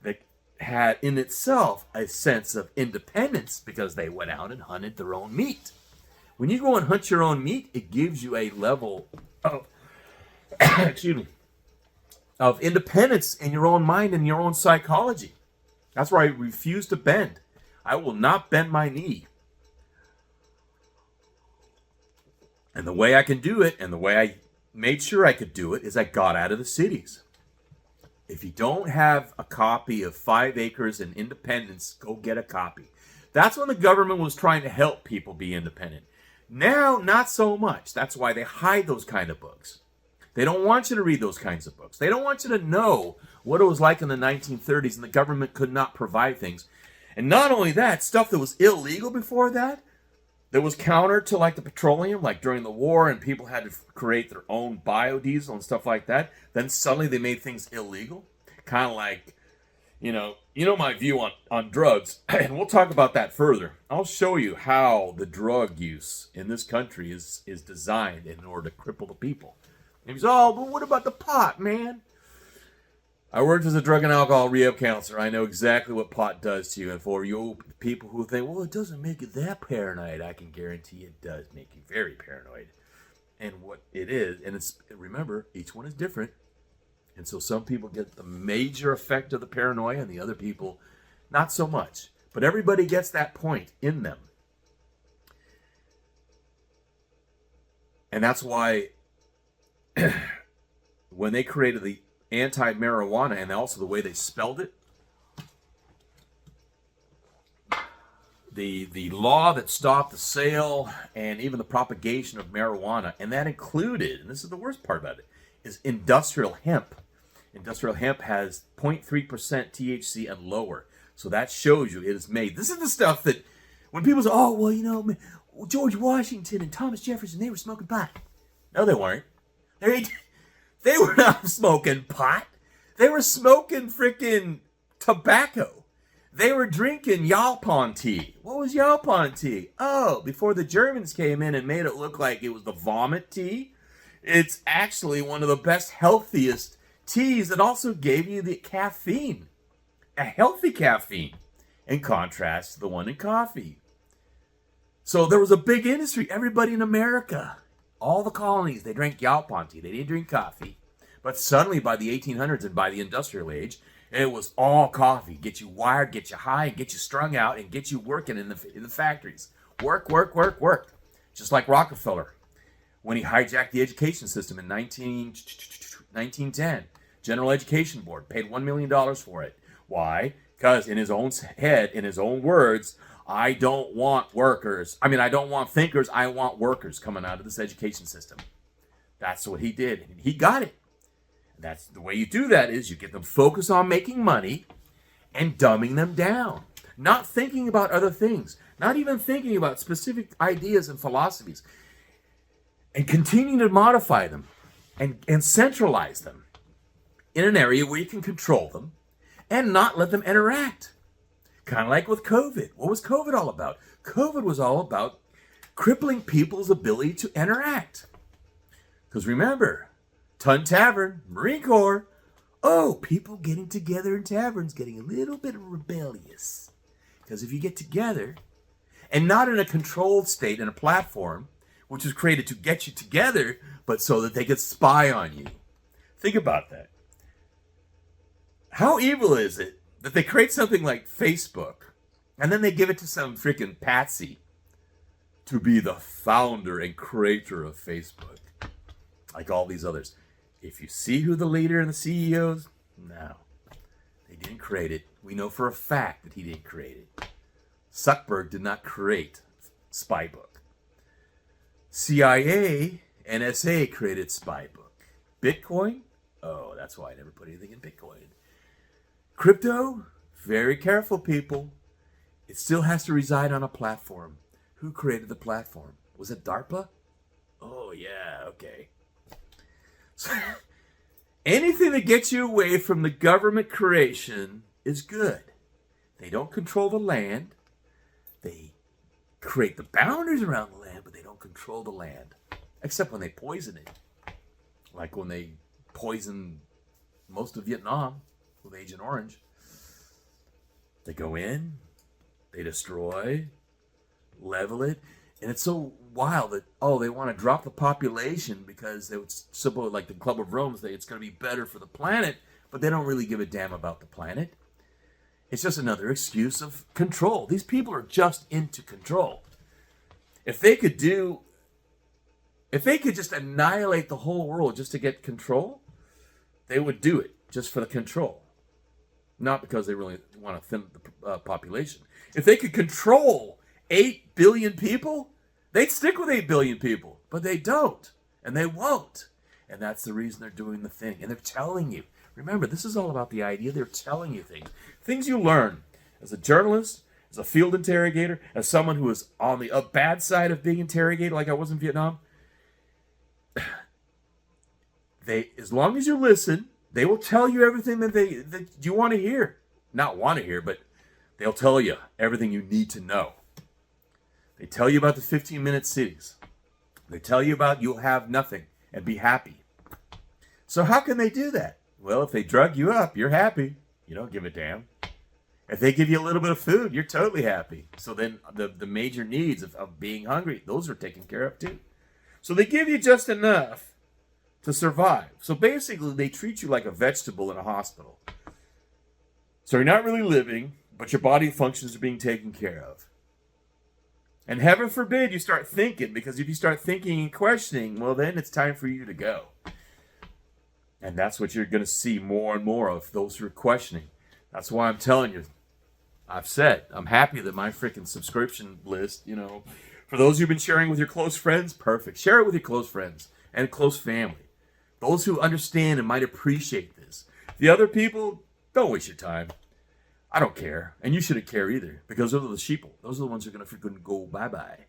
that had in itself a sense of independence because they went out and hunted their own meat. When you go and hunt your own meat, it gives you a level of of independence in your own mind and your own psychology. That's why I refuse to bend. I will not bend my knee. And the way I can do it, and the way I made sure I could do it, is I got out of the cities. If you don't have a copy of 5 Acres and Independence, go get a copy. That's when the government was trying to help people be independent. Now, not so much. That's why they hide those kind of books. They don't want you to read those kinds of books. They don't want you to know what it was like in the 1930s, and the government could not provide things. And not only that, stuff that was illegal before that was counter to like the petroleum, like during the war, and people had to create their own biodiesel and stuff like that. Then suddenly they made things illegal. Kind of like, you know my view on drugs, and we'll talk about that further. I'll show you how the drug use in this country is designed in order to cripple the people. And he's, oh, but what about the pot, man? I worked as a drug and alcohol rehab counselor. I know exactly what pot does to you. And for you people who think, well, it doesn't make you that paranoid, I can guarantee it does make you very paranoid. And what it is, and it's, remember, each one is different. And so some people get the major effect of the paranoia, and the other people, not so much. But everybody gets that point in them. And that's why when they created the anti-marijuana and also the way they spelled it, the law that stopped the sale and even the propagation of marijuana, and that included, and this is the worst part about it, is industrial hemp. Industrial hemp has 0.3% THC and lower. So that shows you it is made. This is the stuff that when people say, oh, well, you know, George Washington and Thomas Jefferson, they were smoking pot. No, they weren't. They were not smoking pot. They were smoking freaking tobacco. They were drinking Yalpon tea. What was Yalpon tea? Oh, before the Germans came in and made it look like it was the vomit tea, it's actually one of the best, healthiest teas that also gave you the caffeine. A healthy caffeine, in contrast to the one in coffee. So there was a big industry. Everybody in America, all the colonies, they drank Yalpon tea. They didn't drink coffee. But suddenly by the 1800s and by the industrial age, it was all coffee. Get you wired, get you high, get you strung out, and get you working in the factories. Work, work, work, work. Just like Rockefeller, when he hijacked the education system in 1910. General Education Board paid $1 million for it. Why? Because in his own head, in his own words, I don't want thinkers, I want workers coming out of this education system. That's what he did. And he got it. That's the way you do that is you get them focused on making money and dumbing them down. Not thinking about other things. Not even thinking about specific ideas and philosophies. And continuing to modify them and centralize them in an area where you can control them and not let them interact. Kind of like with COVID. What was COVID all about? COVID was all about crippling people's ability to interact. Because remember, Tun Tavern, Marine Corps, people getting together in taverns getting a little bit rebellious. Because if you get together, and not in a controlled state, in a platform, which was created to get you together, but so that they could spy on you. Think about that. How evil is it that they create something like Facebook and then they give it to some freaking patsy to be the founder and creator of Facebook, like all these others? If you see who the leader and the CEOs, no, they didn't create it. We know for a fact that he didn't create it. Zuckerberg did not create Spybook. CIA, NSA created Spybook. Bitcoin? Oh, that's why I never put anything in Bitcoin. Crypto? Very careful, people. It still has to reside on a platform. Who created the platform? Was it DARPA? Oh, yeah, okay. So, anything that gets you away from the government creation is good. They don't control the land. They create the boundaries around the land, but they don't control the land. Except when they poison it. Like when they poisoned most of Vietnam with Agent Orange. They go in, they destroy, level it, and it's so wild that, they want to drop the population because they would suppose, like the Club of Rome, say it's going to be better for the planet, but they don't really give a damn about the planet. It's just another excuse of control. These people are just into control. If they could just annihilate the whole world just to get control, they would do it just for the control. Not because they really want to thin the population. If they could control 8 billion people, they'd stick with 8 billion people. But they don't. And they won't. And that's the reason they're doing the thing. And they're telling you. Remember, this is all about the idea. They're telling you things. Things you learn as a journalist, as a field interrogator, as someone who is on the bad side of being interrogated like I was in Vietnam. As long as you listen, they will tell you everything that you want to hear. Not want to hear, but they'll tell you everything you need to know. They tell you about the 15-minute cities. They tell you about you'll have nothing and be happy. So how can they do that? Well, if they drug you up, you're happy. You don't give a damn. If they give you a little bit of food, you're totally happy. So then the major needs of being hungry, those are taken care of too. So they give you just enough to survive. So basically, they treat you like a vegetable in a hospital. So you're not really living. but your body functions are being taken care of. And heaven forbid you start thinking, because if you start thinking and questioning, well, then it's time for you to go. And that's what you're going to see more and more of, those who are questioning. That's why I'm telling you, I've said, I'm happy that my freaking subscription list, for those who've been sharing with your close friends, perfect. Share it with your close friends and close family. Those who understand and might appreciate this. The other people, don't waste your time. I don't care. And you shouldn't care either, because those are the sheeple. Those are the ones who are going to freaking go bye-bye.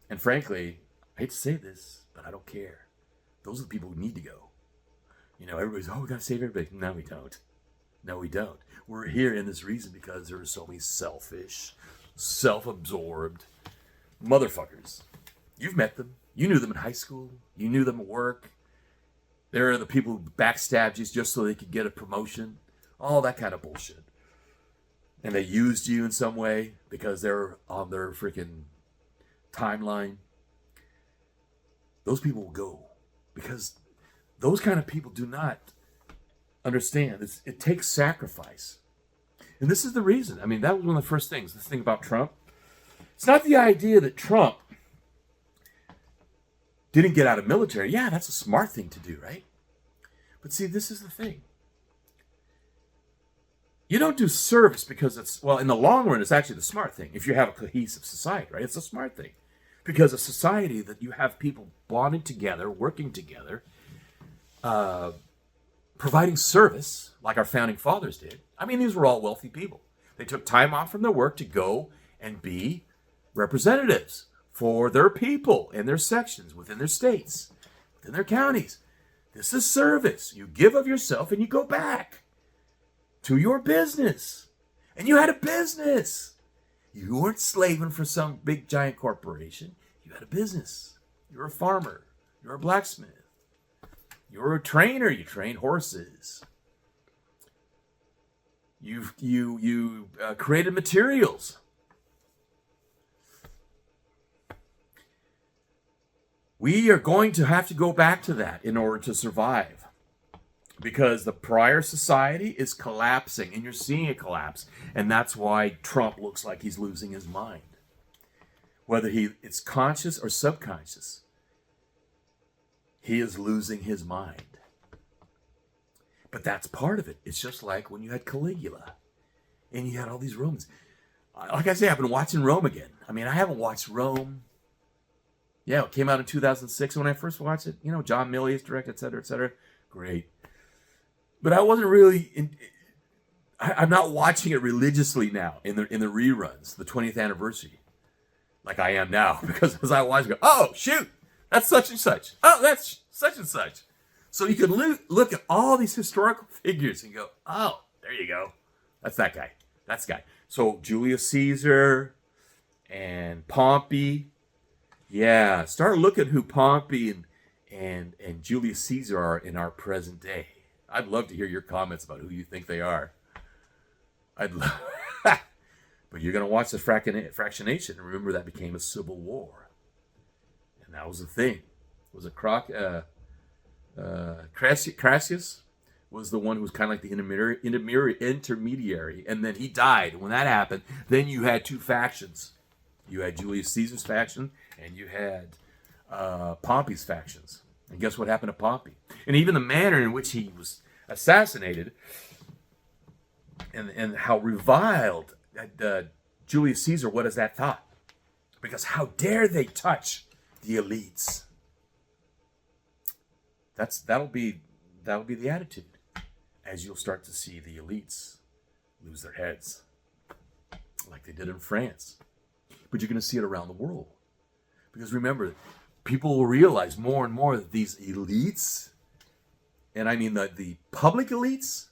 And frankly, I hate to say this, but I don't care. Those are the people who need to go. Everybody's, we got to save everybody. No, we don't. No, we don't. We're here in this reason because there are so many selfish, self-absorbed motherfuckers. You've met them. You knew them in high school. You knew them at work. There are the people who backstabbed you just so they could get a promotion. All that kind of bullshit. And they used you in some way because they're on their freaking timeline. Those people will go because those kind of people do not understand. It takes sacrifice. And this is the reason. That was one of the first things. This thing about Trump. It's not the idea that Trump didn't get out of military. Yeah, that's a smart thing to do, right? But see, this is the thing. You don't do service because in the long run, it's actually the smart thing. If you have a cohesive society, right? It's a smart thing. Because a society that you have people bonding together, working together, providing service, like our founding fathers did. These were all wealthy people. They took time off from their work to go and be representatives for their people and their sections within their states, within their counties. This is service. You give of yourself and you go back to your business. And you had a business. You weren't slaving for some big giant corporation. You had a business. You're a farmer. You're a blacksmith. You're a trainer. You train horses. You created materials. We are going to have to go back to that in order to survive. Because the prior society is collapsing, and you're seeing it collapse. And that's why Trump looks like he's losing his mind. Whether it's conscious or subconscious, he is losing his mind. But that's part of it. It's just like when you had Caligula, and you had all these Romans. Like I say, I've been watching Rome again. I haven't watched Rome. Yeah, it came out in 2006 when I first watched it. John Milius directed, et cetera, et cetera. Great. But I wasn't really I'm not watching it religiously now in the reruns, the 20th anniversary, like I am now, because as I watch, I go, oh shoot, that's such and such. Oh, that's such and such. So you can look at all these historical figures and go, oh, there you go, that's that guy, that's the guy. So Julius Caesar and Pompey, yeah, start looking who Pompey and Julius Caesar are in our present day. I'd love to hear your comments about who you think they are. But you're going to watch the fractionation and remember that became a civil war. And that was the thing. Was it Crassus was the one who was kind of like the intermediary, and then he died. When that happened, then you had two factions. You had Julius Caesar's faction, and you had Pompey's factions. And guess what happened to Pompey? And even the manner in which he was assassinated and how reviled Julius Caesar, what is that thought? Because how dare they touch the elites? That'll be the attitude as you'll start to see the elites lose their heads like they did in France. But you're going to see it around the world. Because remember, people will realize more and more that these elites, and I mean the public elites,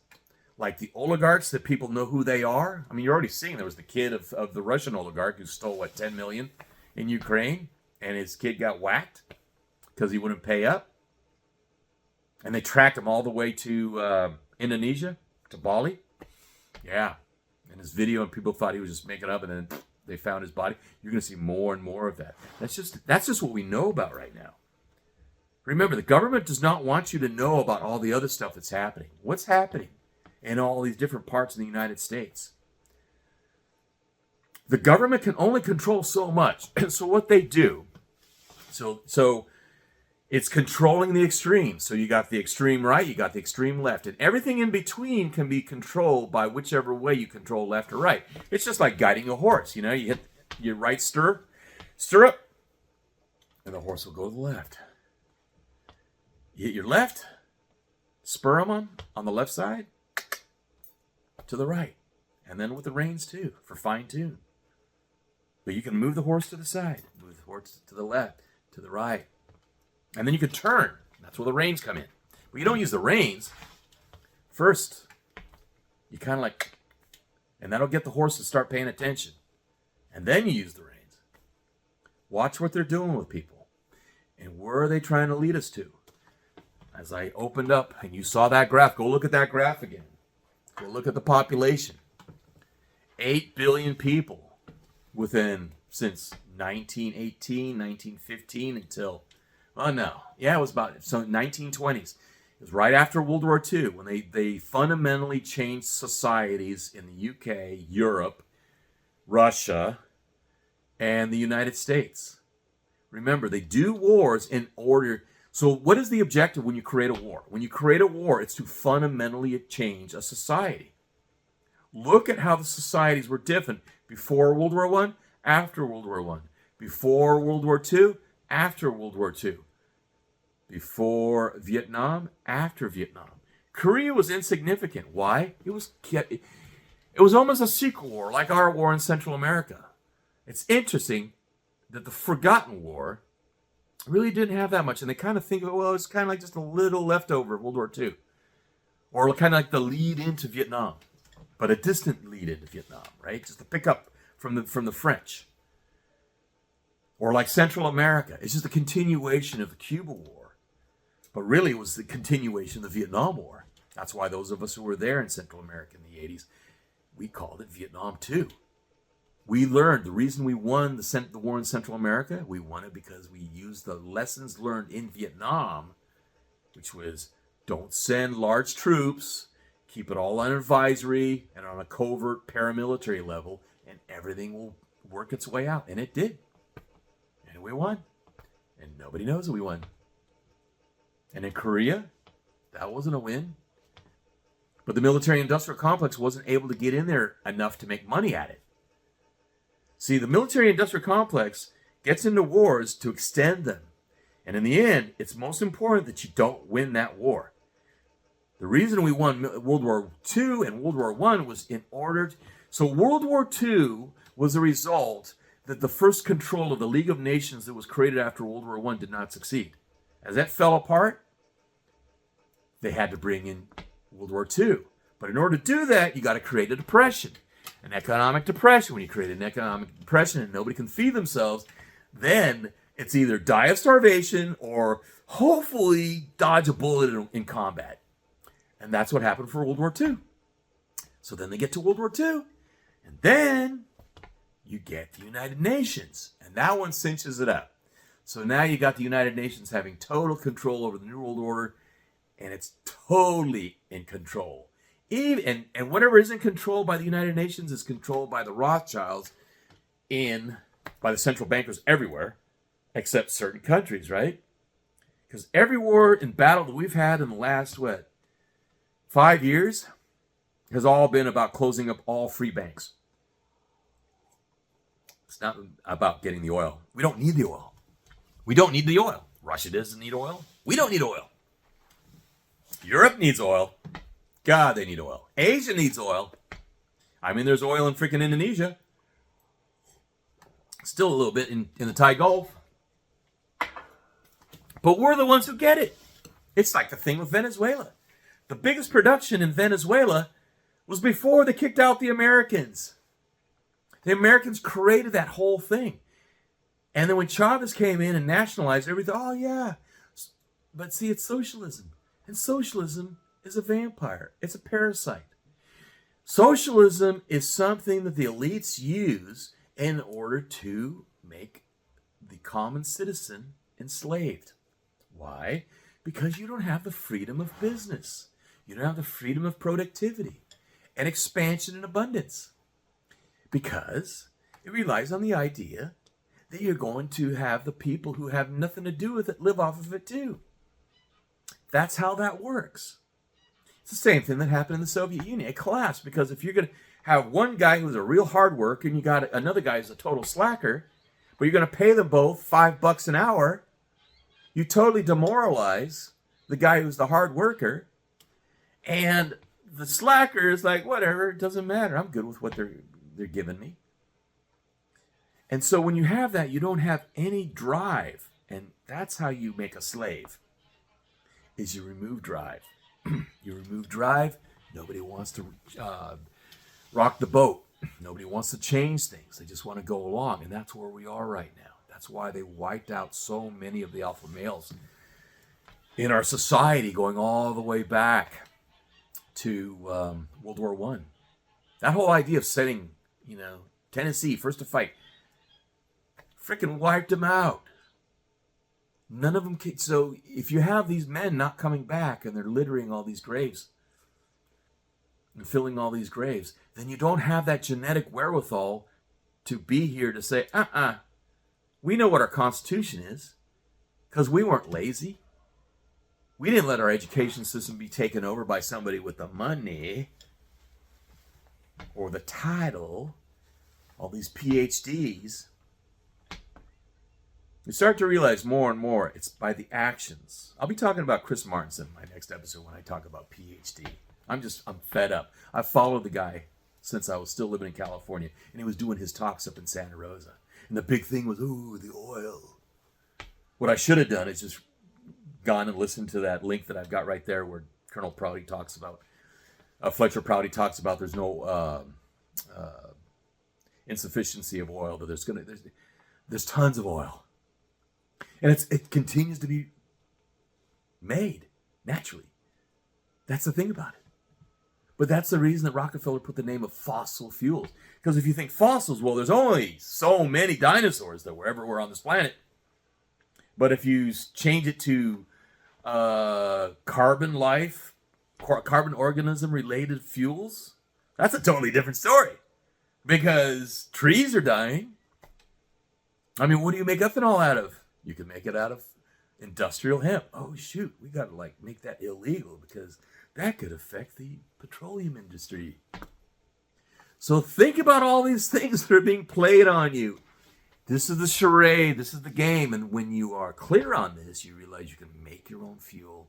like the oligarchs that people know who they are. You're already seeing there was the kid of the Russian oligarch who stole, 10 million in Ukraine, and his kid got whacked because he wouldn't pay up. And they tracked him all the way to Indonesia, to Bali. Yeah. And his video, and people thought he was just making up, and then they found his body. You're going to see more and more of that. That's just what we know about right now. Remember, the government does not want you to know about all the other stuff that's happening. What's happening in all these different parts of the United States? the government can only control so much. So what they do, so it's controlling the extremes. So you got the extreme right, you got the extreme left, and everything in between can be controlled by whichever way you control, left or right. It's just like guiding a horse. You know, you hit your right stirrup, and the horse will go to the left. You hit your left, spur him on the left side, to the right. And then with the reins too, for fine tune. But you can move the horse to the side, move the horse to the left, to the right. And then you can turn. That's where the reins come in. But you don't use the reins. First, you kind of like, and that'll get the horse to start paying attention. And then you use the reins. Watch what they're doing with people. And where are they trying to lead us to? As I opened up, and you saw that graph, go look at that graph again. Go look at the population. 8 billion people since 1918, 1915 until, oh no, yeah, it was about, so 1920s. It was right after World War II when they fundamentally changed societies in the UK, Europe, Russia, and the United States. Remember, they do wars in order. So what is the objective when you create a war? When you create a war, it's to fundamentally change a society. Look at how the societies were different before World War I, after World War I. Before World War II, after World War II. Before Vietnam, after Vietnam. Korea was insignificant. Why? It was almost a secret war, like our war in Central America. It's interesting that the forgotten war really didn't have that much, and they kind of think of it, well, it's kind of like just a little leftover of World War II. Or kind of like the lead into Vietnam. But a distant lead into Vietnam, right? Just to pick up from the French. Or like Central America. It's just a continuation of the Cuba War. But really it was the continuation of the Vietnam War. That's why those of us who were there in Central America in the 80s, we called it Vietnam II. We learned, the reason we won the war in Central America, we won it because we used the lessons learned in Vietnam, which was don't send large troops, keep it all on advisory and on a covert paramilitary level, and everything will work its way out. And it did. And we won. And nobody knows that we won. And in Korea, that wasn't a win. But the military-industrial complex wasn't able to get in there enough to make money at it. See, the military-industrial complex gets into wars to extend them. And in the end, it's most important that you don't win that war. The reason we won World War II and World War I was in order so World War II was a result that the first control of the League of Nations that was created after World War I did not succeed. As that fell apart, they had to bring in World War II. But in order to do that, you got to create a depression, an economic depression. When you create an economic depression and nobody can feed themselves, then it's either die of starvation or hopefully dodge a bullet in combat. And that's what happened for World War II. So then they get to World War II, and then you get the United Nations, and that one cinches it up. So now you got the United Nations having total control over the New World Order, and it's totally in control. And whatever isn't controlled by the United Nations is controlled by the Rothschilds by the central bankers everywhere, except certain countries, right? Because every war and battle that we've had in the last, 5 years has all been about closing up all free banks. It's not about getting the oil. We don't need the oil. We don't need the oil. Russia doesn't need oil. We don't need oil. Europe needs oil. God, they need oil. Asia needs oil. I mean, there's oil in freaking Indonesia. Still a little bit in the Thai Gulf. But we're the ones who get it. It's like the thing with Venezuela. The biggest production in Venezuela was before they kicked out the Americans. The Americans created that whole thing. And then when Chavez came in and nationalized everything, oh yeah. But see, it's socialism. And socialism is a vampire. It's a parasite. Socialism is something that the elites use in order to make the common citizen enslaved. Why? Because you don't have the freedom of business. You don't have the freedom of productivity and expansion and abundance. Because It relies on the idea that you're going to have the people who have nothing to do with it live off of it too. That's how that works. It's the same thing that happened in the Soviet Union. It collapsed because if you're going to have one guy who's a real hard worker and you got another guy who's a total slacker, but you're going to pay them both $5 an hour, you totally demoralize the guy who's the hard worker, and the slacker is like, whatever, it doesn't matter. I'm good with what they're giving me. And so when you have that, you don't have any drive. And that's how you make a slave, is you remove drive. You remove drive, nobody wants to rock the boat. Nobody wants to change things. They just want to go along. And that's where we are right now. That's why they wiped out so many of the alpha males in our society, going all the way back to World War I. That whole idea of setting, Tennessee, first to fight, freaking wiped them out. None of them. So if you have these men not coming back and they're littering all these graves and filling all these graves, then you don't have that genetic wherewithal to be here to say, we know what our Constitution is, because we weren't lazy. We didn't let our education system be taken over by somebody with the money or the title, all these PhDs. You start to realize more and more it's by the actions. I'll be talking about Chris Martinson in my next episode when I talk about PhD. I'm fed up. I've followed the guy since I was still living in California, and he was doing his talks up in Santa Rosa. And the big thing was, the oil. What I should have done is just gone and listened to that link that I've got right there where Colonel Prouty talks about, Fletcher Prouty talks about there's no insufficiency of oil, that there's tons of oil. And it continues to be made naturally. That's the thing about it. But that's the reason that Rockefeller put the name of fossil fuels. Because if you think fossils, well, there's only so many dinosaurs that were everywhere on this planet. But if you change it to carbon organism related fuels, that's a totally different story. Because trees are dying. I mean, what do you make ethanol out of? You can make it out of industrial hemp. Oh, shoot, we got to make that illegal because that could affect the petroleum industry. So think about all these things that are being played on you. This is the charade. This is the game. And when you are clear on this, you realize you can make your own fuel.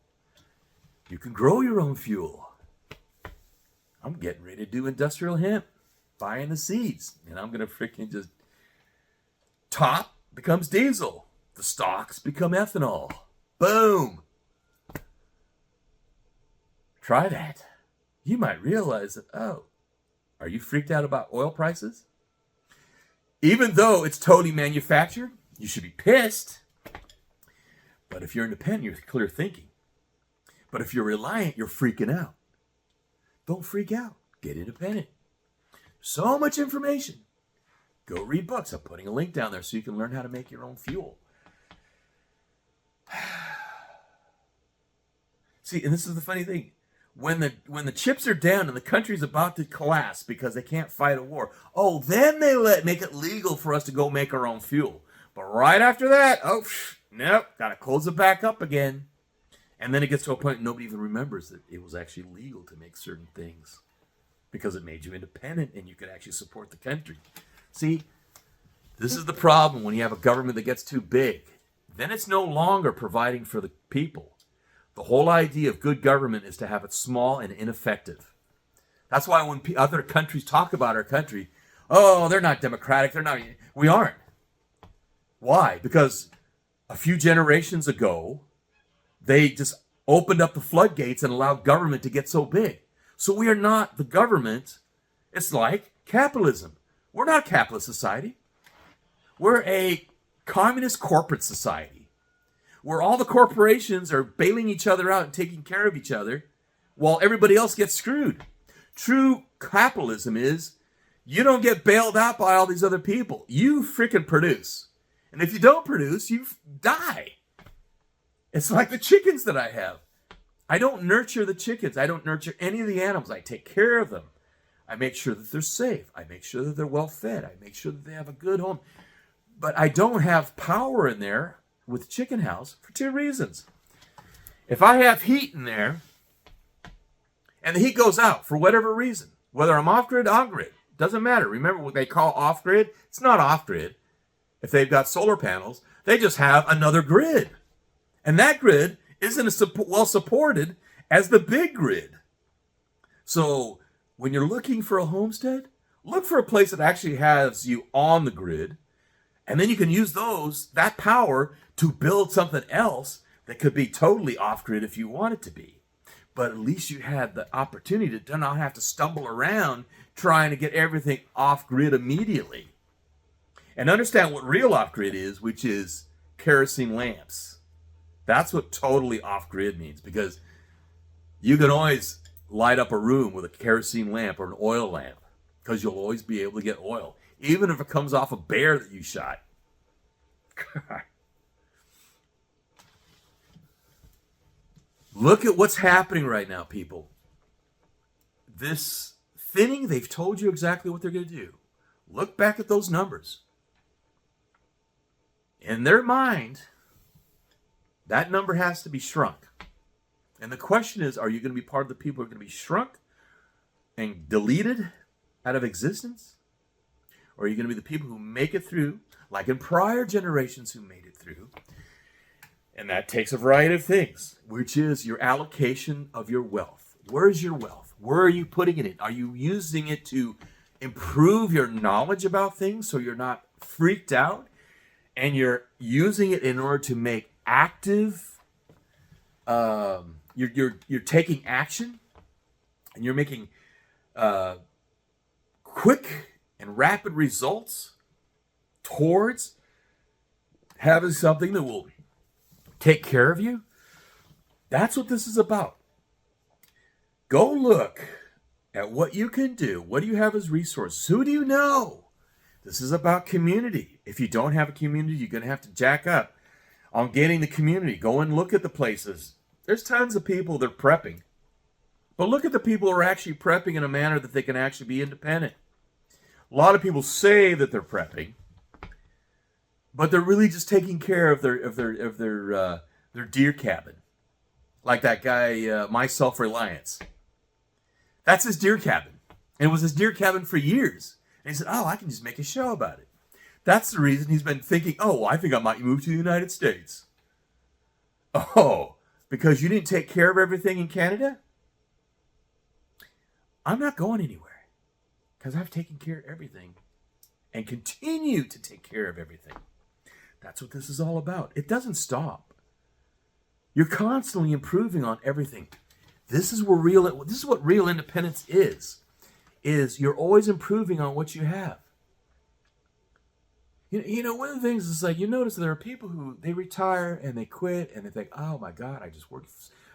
You can grow your own fuel. I'm getting ready to do industrial hemp, buying the seeds. And I'm going to freaking just top becomes diesel. The stalks become ethanol. Boom. Try that. You might realize that, are you freaked out about oil prices? Even though it's totally manufactured, you should be pissed. But if you're independent, you're clear thinking. But if you're reliant, you're freaking out. Don't freak out. Get independent. So much information. Go read books. I'm putting a link down there so you can learn how to make your own fuel. See, and this is the funny thing. When the chips are down and the country's about to collapse because they can't fight a war, then they make it legal for us to go make our own fuel. But right after that, nope, got to close it back up again. And then it gets to a point nobody even remembers that it was actually legal to make certain things because it made you independent and you could actually support the country. See, this is the problem when you have a government that gets too big. Then it's no longer providing for the people. The whole idea of good government is to have it small and ineffective. That's why when other countries talk about our country, they're not democratic, we aren't. Why? Because a few generations ago, they just opened up the floodgates and allowed government to get so big. So we are not the government. It's like capitalism. We're not a capitalist society. We're a communist corporate society where all the corporations are bailing each other out and taking care of each other while everybody else gets screwed. True capitalism is you don't get bailed out by all these other people. You freaking produce. And if you don't produce, you die. It's like the chickens that I have. I don't nurture the chickens. I don't nurture any of the animals. I take care of them. I make sure that they're safe. I make sure that they're well fed. I make sure that they have a good home. But I don't have power in there with chicken house for two reasons. If I have heat in there and the heat goes out for whatever reason, whether I'm off-grid, on-grid, doesn't matter. Remember what they call off-grid? It's not off-grid. If they've got solar panels, they just have another grid. And that grid isn't as well supported as the big grid. So when you're looking for a homestead, look for a place that actually has you on the grid. And then you can use that power to build something else that could be totally off-grid if you want it to be. But at least you had the opportunity to not have to stumble around trying to get everything off-grid immediately. And understand what real off-grid is, which is kerosene lamps. That's what totally off-grid means, because you can always light up a room with a kerosene lamp or an oil lamp, because you'll always be able to get oil, even if it comes off a bear that you shot. Look at what's happening right now, people. This thinning, they've told you exactly what they're going to do. Look back at those numbers. In their mind, that number has to be shrunk. And the question is, are you going to be part of the people who are going to be shrunk and deleted out of existence? Or are you going to be the people who make it through, like in prior generations who made it through? And that takes a variety of things, which is your allocation of your wealth. Where's your wealth? Where are you putting it in? Are you using it to improve your knowledge about things so you're not freaked out? And you're using it in order to make active, you're taking action, and you're making quick and rapid results towards having something that will take care of you. That's what this is about. Go look at what you can do. What do you have as resources? Who do you know? This is about community. If you don't have a community, you're going to have to jack up on getting the community. Go and look at the places. There's tons of people that are prepping. But look at the people who are actually prepping in a manner that they can actually be independent. A lot of people say that they're prepping, but they're really just taking care of their deer cabin. Like that guy, My Self-Reliance. That's his deer cabin. And it was his deer cabin for years. And he said, I can just make a show about it. That's the reason he's been thinking, I think I might move to the United States. Oh, because you didn't take care of everything in Canada? I'm not going anywhere, because I've taken care of everything and continue to take care of everything. That's what this is all about. It doesn't stop. You're constantly improving on everything. This is what real independence is you're always improving on what you have. You know, one of the things is like, you notice there are people who, they retire and they quit and they think, oh my God,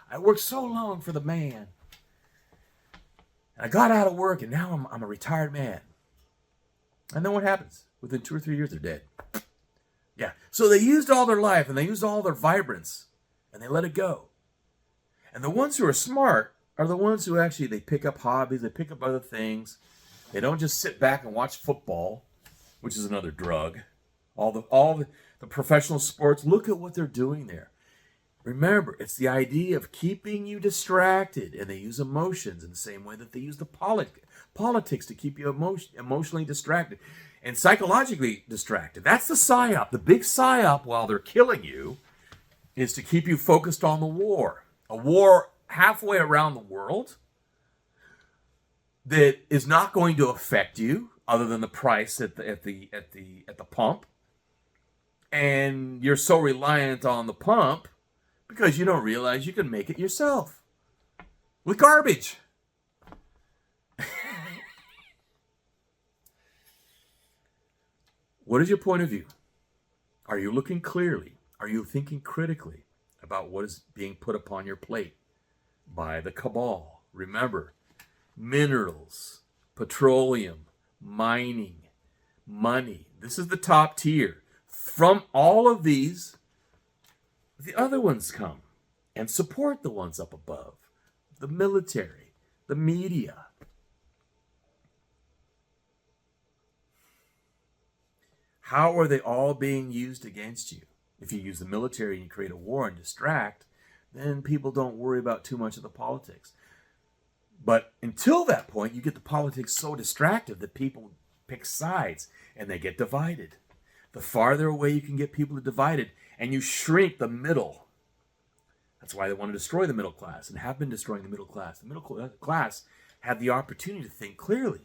I worked so long for the man. And I got out of work and now I'm a retired man. And then what happens? Within 2 or 3 years, they're dead. Yeah. So they used all their life and they used all their vibrance and they let it go. And the ones who are smart are the ones who actually, they pick up hobbies, they pick up other things. They don't just sit back and watch football, which is another drug. All the professional sports, look at what they're doing there. Remember, it's the idea of keeping you distracted, and they use emotions in the same way that they use the politics to keep you emotionally distracted and psychologically distracted. That's the psyop. The big psyop, while they're killing you, is to keep you focused on the war. A war halfway around the world that is not going to affect you other than the price at the pump. And you're so reliant on the pump because you don't realize you can make it yourself with garbage. What is your point of view? Are you looking clearly? Are you thinking critically about what is being put upon your plate by the cabal? Remember, minerals, petroleum, mining, money. This is the top tier. From all of these, the other ones come and support the ones up above. The military, the media. how are they all being used against you? If you use the military and you create a war and distract, then people don't worry about too much of the politics. But until that point, you get the politics so distracted that people pick sides and they get divided. The farther away you can get people divided, and you shrink the middle. That's why they want to destroy the middle class and have been destroying the middle class. The middle class had the opportunity to think clearly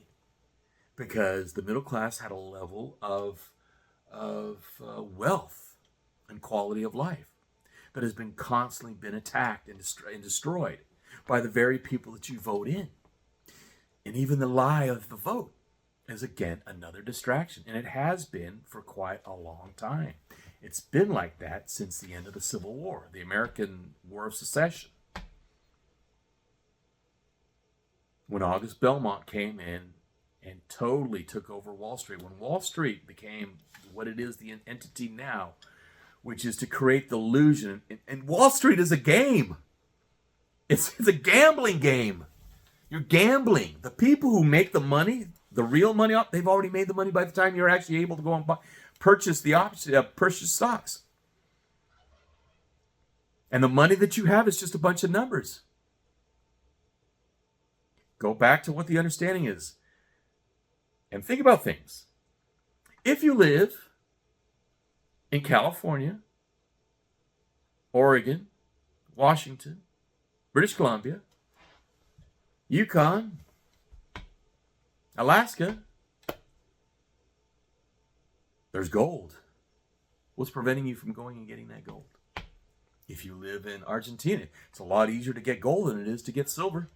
because the middle class had a level of wealth and quality of life that has been constantly been attacked and destroyed by the very people that you vote in. And even the lie of the vote is, again, another distraction. And it has been for quite a long time. It's been like that since the end of the Civil War, the American War of Secession. When August Belmont came in and totally took over Wall Street, when Wall Street became what it is, the entity now, which is to create the illusion. And Wall Street is a game. It's a gambling game. You're gambling. The people who make the money, the real money, they've already made the money by the time you're actually able to go and purchase purchase stocks. And the money that you have is just a bunch of numbers. Go back to what the understanding is. And think about things. If you live in California, Oregon, Washington, British Columbia, Yukon, Alaska, there's gold. What's preventing you from going and getting that gold? If you live in Argentina, it's a lot easier to get gold than it is to get silver.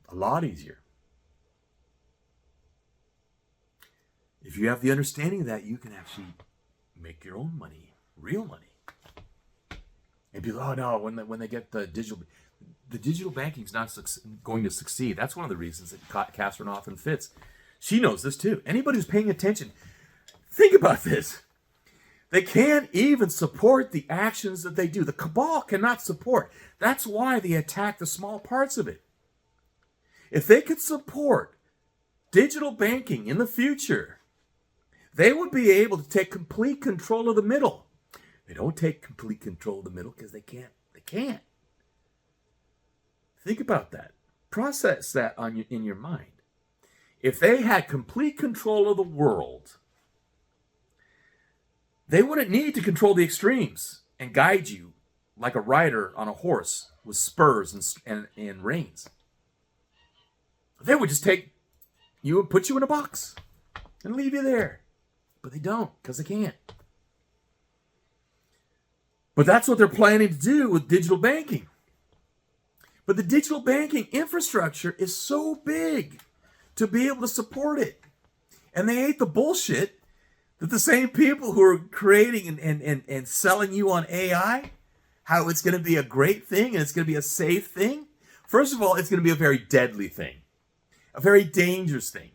A lot easier. If you have the understanding of that, you can actually make your own money, real money. And people, oh no, when they get the digital banking is not going to succeed. That's one of the reasons that Catherine often fits. She knows this too. Anybody who's paying attention, think about this. They can't even support the actions that they do. The cabal cannot support. That's why they attack the small parts of it. If they could support digital banking in the future, they would be able to take complete control of the middle. They don't take complete control of the middle because they can't. They can't. Think about that. Process that in your mind. If they had complete control of the world, they wouldn't need to control the extremes and guide you like a rider on a horse with spurs and reins. They would just take you and put you in a box and leave you there. But they don't, because they can't. But that's what they're planning to do with digital banking. But the digital banking infrastructure is so big to be able to support it. And they hate the bullshit that the same people who are creating and selling you on AI, how it's going to be a great thing and it's going to be a safe thing. First of all, it's going to be a very deadly thing. A very dangerous thing.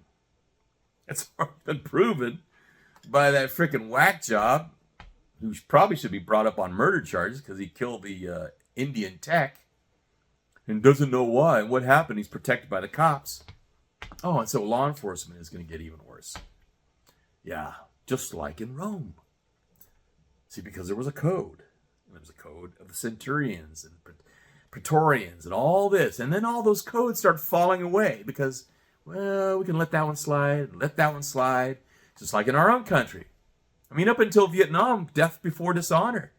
It's been proven by that freaking whack job who probably should be brought up on murder charges because he killed the Indian tech and doesn't know why. And what happened? He's protected by the cops. Oh, and so law enforcement is going to get even worse. Yeah, just like in Rome. See, because there was a code. And there was a code of the centurions and Praetorians and all this. And then all those codes start falling away because, well, we can let that one slide, let that one slide. Just like in our own country. I mean, up until Vietnam, death before dishonor.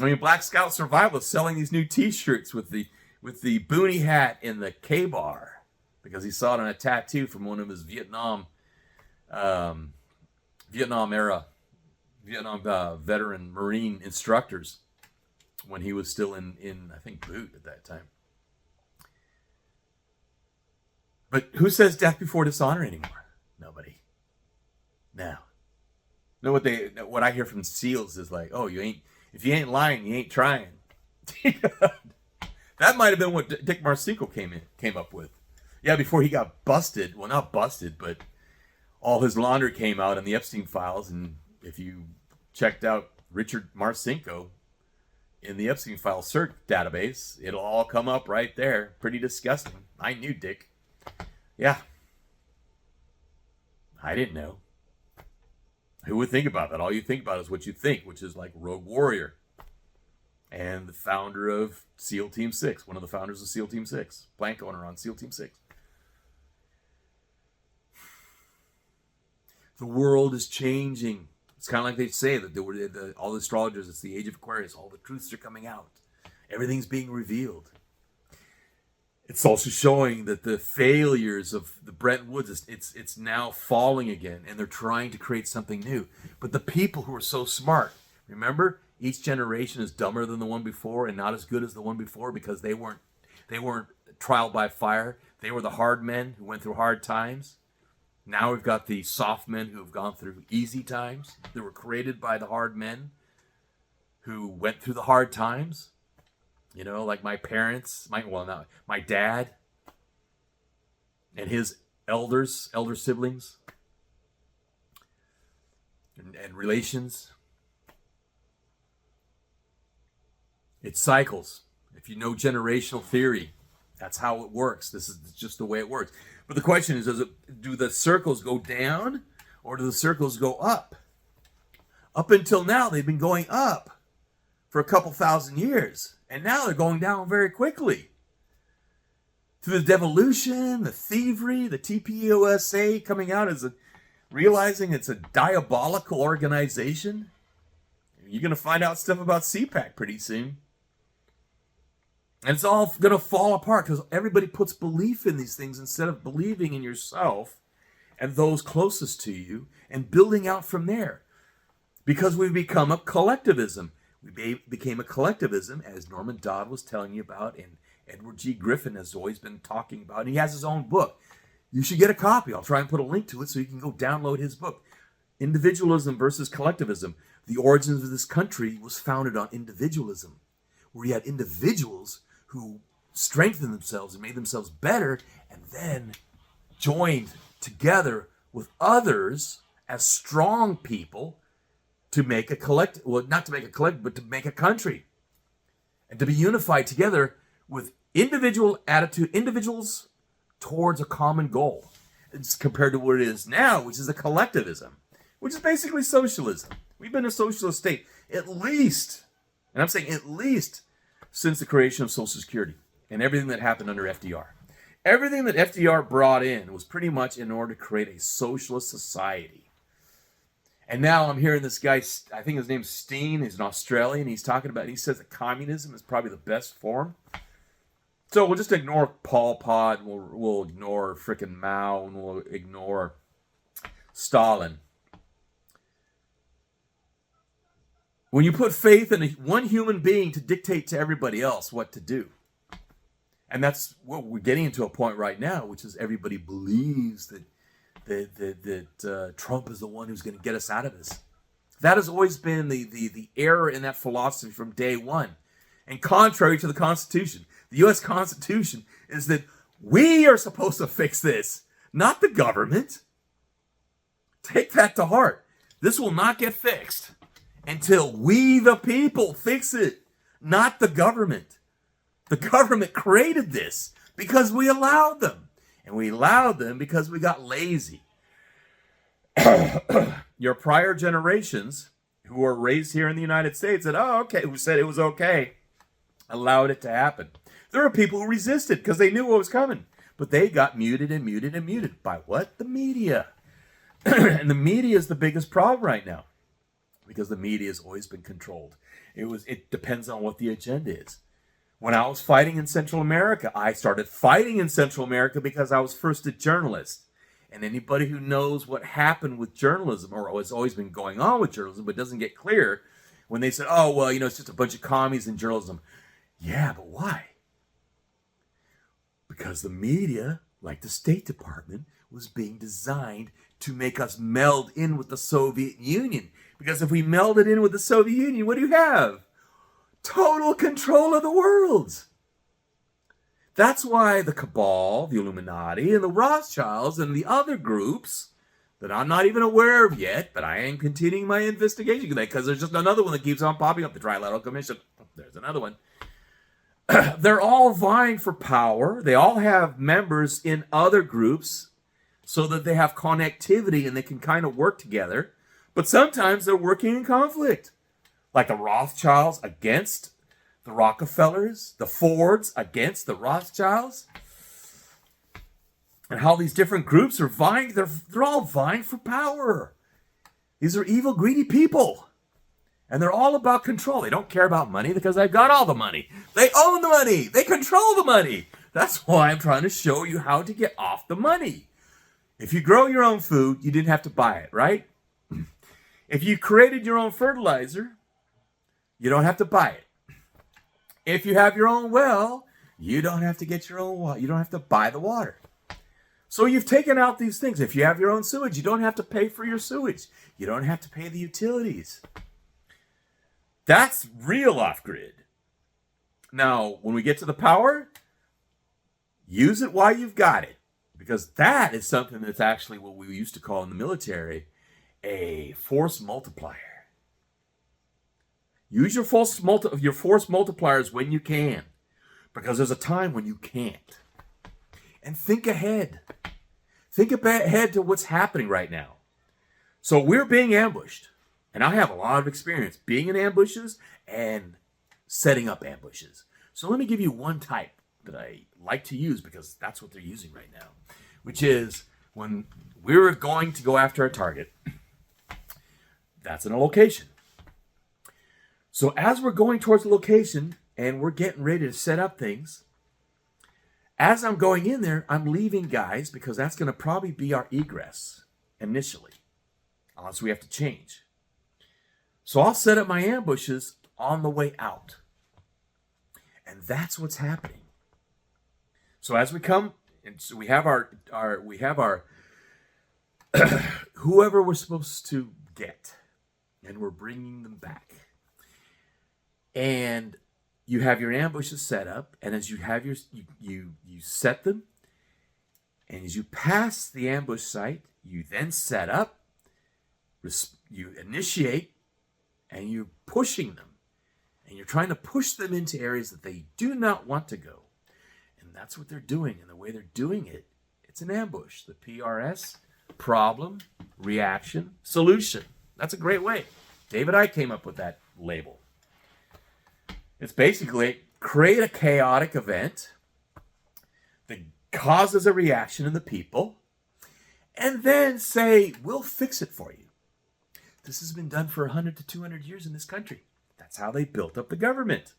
I mean, Black Scout Survival is selling these new T-shirts with the boonie hat in the K-bar because he saw it on a tattoo from one of his Vietnam veteran Marine instructors when he was still in I think boot at that time. But who says death before dishonor anymore? Nobody. Now, what I hear from SEALs is like, oh, if you ain't lying, you ain't trying. That might have been what Dick Marcinko came up with. Yeah, before he got busted. Well, not busted, but all his laundry came out in the Epstein files. And if you checked out Richard Marcinko in the Epstein file search database, it'll all come up right there. Pretty disgusting. I knew Dick. Yeah. I didn't know. Who would think about that? All you think about is what you think, which is like Rogue Warrior. And the founder of SEAL Team 6, one of the founders of SEAL Team 6, plank owner on SEAL Team 6. The world is changing. It's kind of like they say that all the astrologers, it's the age of Aquarius, all the truths are coming out. Everything's being revealed. It's also showing that the failures of the Bretton Woods, it's now falling again, and they're trying to create something new. But the people who are so smart, remember, each generation is dumber than the one before and not as good as the one before because they weren't trial by fire. They were the hard men who went through hard times. Now we've got the soft men who have gone through easy times. They were created by the hard men who went through the hard times. You know, like my parents, my dad and his elder siblings and relations. It cycles. If you know generational theory, that's how it works. This is just the way it works. But the question is, do the circles go down or do the circles go up? Up until now, they've been going up for a couple thousand years. And now they're going down very quickly. Through the devolution, the thievery, the TPUSA coming out as realizing it's a diabolical organization. You're going to find out stuff about CPAC pretty soon. And it's all going to fall apart because everybody puts belief in these things instead of believing in yourself and those closest to you and building out from there. Because we've become a collectivism. We became a collectivism, as Norman Dodd was telling you about, and Edward G. Griffin has always been talking about. And he has his own book. You should get a copy. I'll try and put a link to it so you can go download his book. Individualism versus collectivism. The origins of this country was founded on individualism, where you had individuals who strengthened themselves and made themselves better and then joined together with others as strong people to make a collective, well, not to make a collective, but to make a country. And to be unified together with individuals towards a common goal. It's compared to what it is now, which is a collectivism, which is basically socialism. We've been a socialist state at least, and I'm saying at least, since the creation of Social Security and everything that happened under FDR. Everything that FDR brought in was pretty much in order to create a socialist society. And now I'm hearing this guy, I think his name's Steen, he's an Australian, he says that communism is probably the best form. So we'll just ignore Pol Pot, we'll ignore frickin' Mao, and we'll ignore Stalin. When you put faith in one human being to dictate to everybody else what to do, and that's what we're getting into a point right now, which is everybody believes that Trump is the one who's going to get us out of this. That has always been the error in that philosophy from day one. And contrary to the Constitution, the U.S. Constitution is that we are supposed to fix this, not the government. Take that to heart. This will not get fixed until we, the people, fix it, not the government. The government created this because we allowed them. And we allowed them because we got lazy. Your prior generations who were raised here in the United States who said it was okay, allowed it to happen. There are people who resisted because they knew what was coming. But they got muted and muted and muted. By what? The media. And the media is the biggest problem right now. Because the media has always been controlled. It depends on what the agenda is. When I was fighting in Central America, I started fighting in Central America because I was first a journalist. And anybody who knows what happened with journalism, or what's always been going on with journalism, but doesn't get clear, when they said, it's just a bunch of commies in journalism. Yeah, but why? Because the media, like the State Department, was being designed to make us meld in with the Soviet Union. Because if we melded in with the Soviet Union, what do you have? Total control of the world. That's why the cabal, the Illuminati, and the Rothschilds, and the other groups that I'm not even aware of yet, but I am continuing my investigation because there's just another one that keeps on popping up, the Trilateral Commission. There's another one. They're all vying for power. They all have members in other groups so that they have connectivity and they can kind of work together. But sometimes they're working in conflict. Like the Rothschilds against the Rockefellers, the Fords against the Rothschilds. And how these different groups are vying, they're all vying for power. These are evil, greedy people. And they're all about control. They don't care about money because they've got all the money. They own the money. They control the money. That's why I'm trying to show you how to get off the money. If you grow your own food, you didn't have to buy it, right? If you created your own fertilizer, you don't have to buy it. If you have your own well, you don't have to get your own water. You don't have to buy the water. So you've taken out these things. If you have your own sewage, you don't have to pay for your sewage. You don't have to pay the utilities. That's real off-grid. Now, when we get to the power, use it while you've got it. Because that is something that's actually what we used to call in the military a force multiplier. Use your force multipliers when you can. Because there's a time when you can't. And think ahead. Think ahead to what's happening right now. So we're being ambushed. And I have a lot of experience being in ambushes and setting up ambushes. So let me give you one type that I like to use because that's what they're using right now. Which is when we're going to go after a target, that's in a location. So as we're going towards the location and we're getting ready to set up things, as I'm going in there, I'm leaving guys because that's going to probably be our egress initially, unless we have to change. So I'll set up my ambushes on the way out. And that's what's happening. So as we come, and so we have our whoever we're supposed to get, and we're bringing them back. And you have your ambushes set up, and as you have you set them, and as you pass the ambush site, you then set up, you initiate, and you're pushing them. And you're trying to push them into areas that they do not want to go. And that's what they're doing. And the way they're doing it, it's an ambush. The PRS, problem, reaction, solution. That's a great way. David Icke came up with that label. It's basically create a chaotic event that causes a reaction in the people, and then say, we'll fix it for you. This has been done for 100 to 200 years in this country. That's how they built up the government.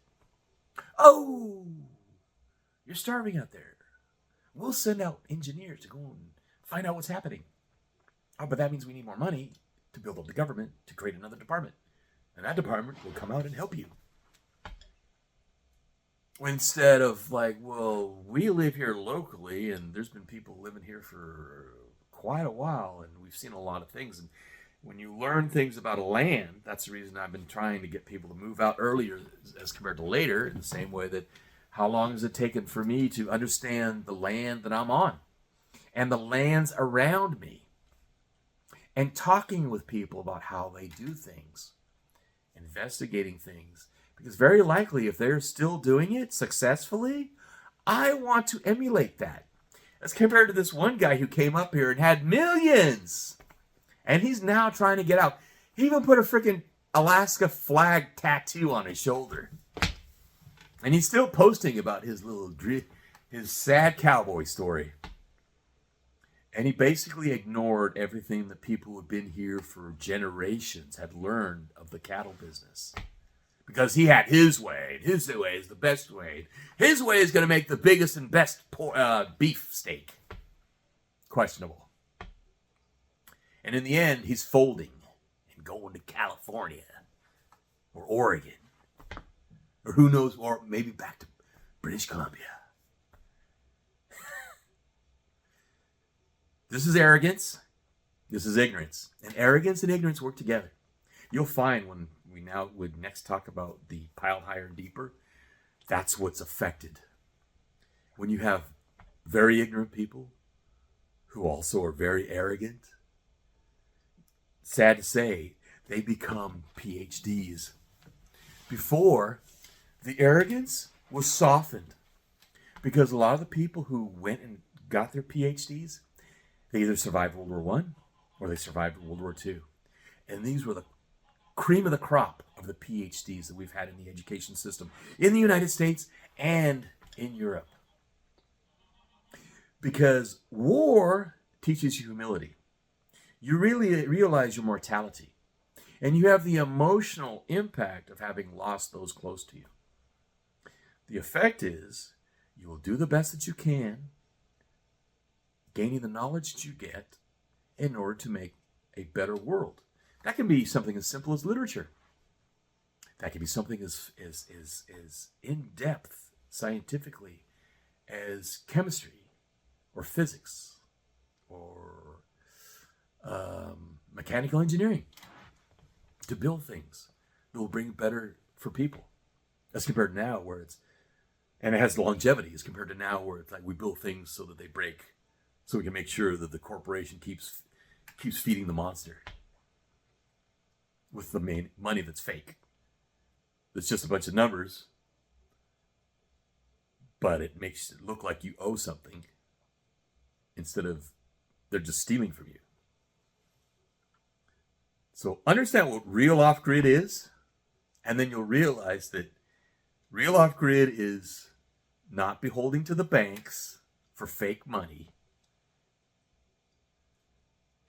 Oh, you're starving out there. We'll send out engineers to go and find out what's happening. Oh, but that means we need more money to build up the government to create another department. And that department will come out and help you. Instead of like, well, we live here locally and there's been people living here for quite a while and we've seen a lot of things. And when you learn things about a land, that's the reason I've been trying to get people to move out earlier as compared to later, in the same way that how long has it taken for me to understand the land that I'm on and the lands around me and talking with people about how they do things, investigating things. Because very likely if they're still doing it successfully, I want to emulate that. As compared to this one guy who came up here and had millions. And he's now trying to get out. He even put a freaking Alaska flag tattoo on his shoulder. And he's still posting about his sad cowboy story. And he basically ignored everything that people who have been here for generations had learned of the cattle business. Because he had his way. His way is the best way. His way is going to make the biggest and best beef steak. Questionable. And in the end, he's folding and going to California or Oregon or who knows, or maybe back to British Columbia. This is arrogance. This is ignorance. And arrogance and ignorance work together. You'll find when we now would next talk about the pile higher and deeper, that's what's affected. When you have very ignorant people who also are very arrogant, sad to say, they become PhDs. Before, the arrogance was softened because a lot of the people who went and got their PhDs, they either survived World War I or they survived World War II. And these were the cream of the crop of the PhDs that we've had in the education system in the United States and in Europe. Because war teaches you humility. You really realize your mortality. And you have the emotional impact of having lost those close to you. The effect is you will do the best that you can, gaining the knowledge that you get in order to make a better world. That can be something as simple as literature. That can be something as in-depth scientifically as chemistry or physics or mechanical engineering, to build things that will bring better for people. As compared to now where it's, and it has longevity as compared to now where it's like we build things so that they break, so we can make sure that the corporation keeps feeding the monster with the main money that's fake. It's just a bunch of numbers, but it makes it look like you owe something instead of they're just stealing from you. So understand what real off-grid is, and then you'll realize that real off-grid is not beholding to the banks for fake money,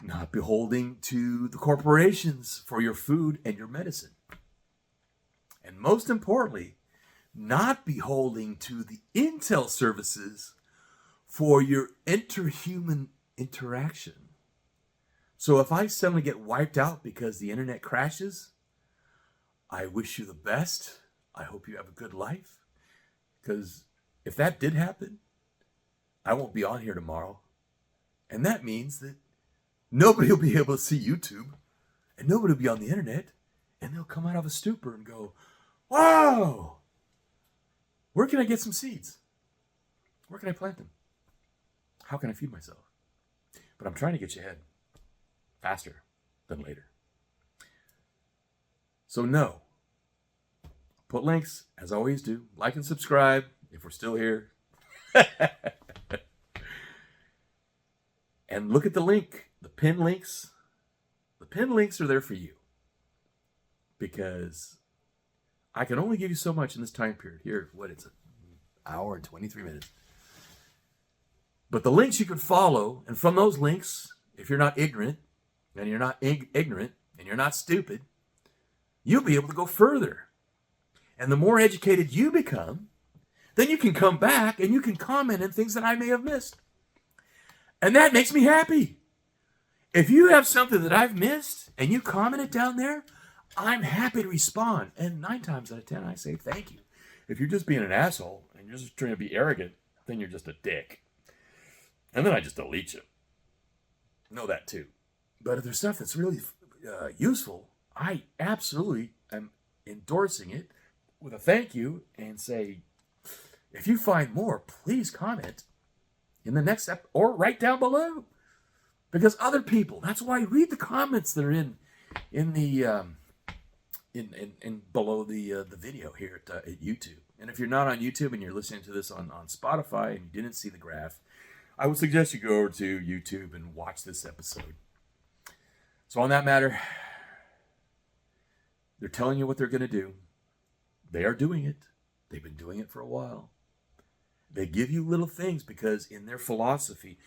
not beholding to the corporations for your food and your medicine, and most importantly, not beholding to the intel services for your interhuman interaction. So if I suddenly get wiped out because the internet crashes, I wish you the best. I hope you have a good life. Because if that did happen, I won't be on here tomorrow. And that means that nobody will be able to see YouTube, and nobody will be on the internet, and they'll come out of a stupor and go, "Wow, where can I get some seeds? Where can I plant them? How can I feed myself?" But I'm trying to get you ahead faster than later. So no. Put links, as I always do. Like and subscribe if we're still here. And look at the link, the pinned links. The pinned links are there for you. Because I can only give you so much in this time period. Here, it's an hour and 23 minutes. But the links you can follow, and from those links, if you're not ignorant, and you're not ignorant, and you're not stupid, you'll be able to go further. And the more educated you become, then you can come back and you can comment on things that I may have missed. And that makes me happy. If you have something that I've missed and you comment it down there, I'm happy to respond. And 9 times out of 10, I say thank you. If you're just being an asshole and you're just trying to be arrogant, then you're just a dick. And then I just delete you. Know that too. But if there's stuff that's really useful, I absolutely am endorsing it with a thank you and say, if you find more, please comment in the next step or right down below. Because other people, that's why I read the comments that are in the below the video here at YouTube. And if you're not on YouTube and you're listening to this on Spotify and you didn't see the graph, I would suggest you go over to YouTube and watch this episode. So on that matter, they're telling you what they're going to do. They are doing it. They've been doing it for a while. They give you little things because in their philosophy,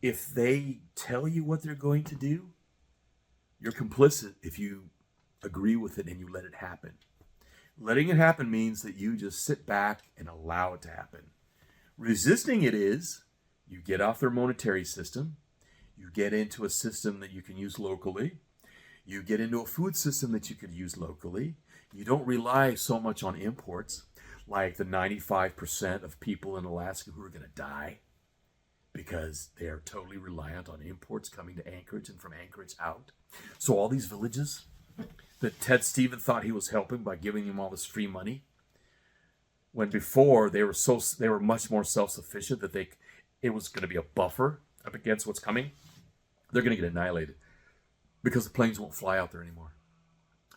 if they tell you what they're going to do, you're complicit if you agree with it and you let it happen. Letting it happen means that you just sit back and allow it to happen. Resisting it is you get off their monetary system. You get into a system that you can use locally. You get into a food system that you can use locally. You don't rely so much on imports like the 95% of people in Alaska who are going to die because they are totally reliant on imports coming to Anchorage and from Anchorage out. So all these villages that Ted Stevens thought he was helping by giving them all this free money, when before they were much more self-sufficient that it was going to be a buffer up against what's coming, they're going to get annihilated because the planes won't fly out there anymore.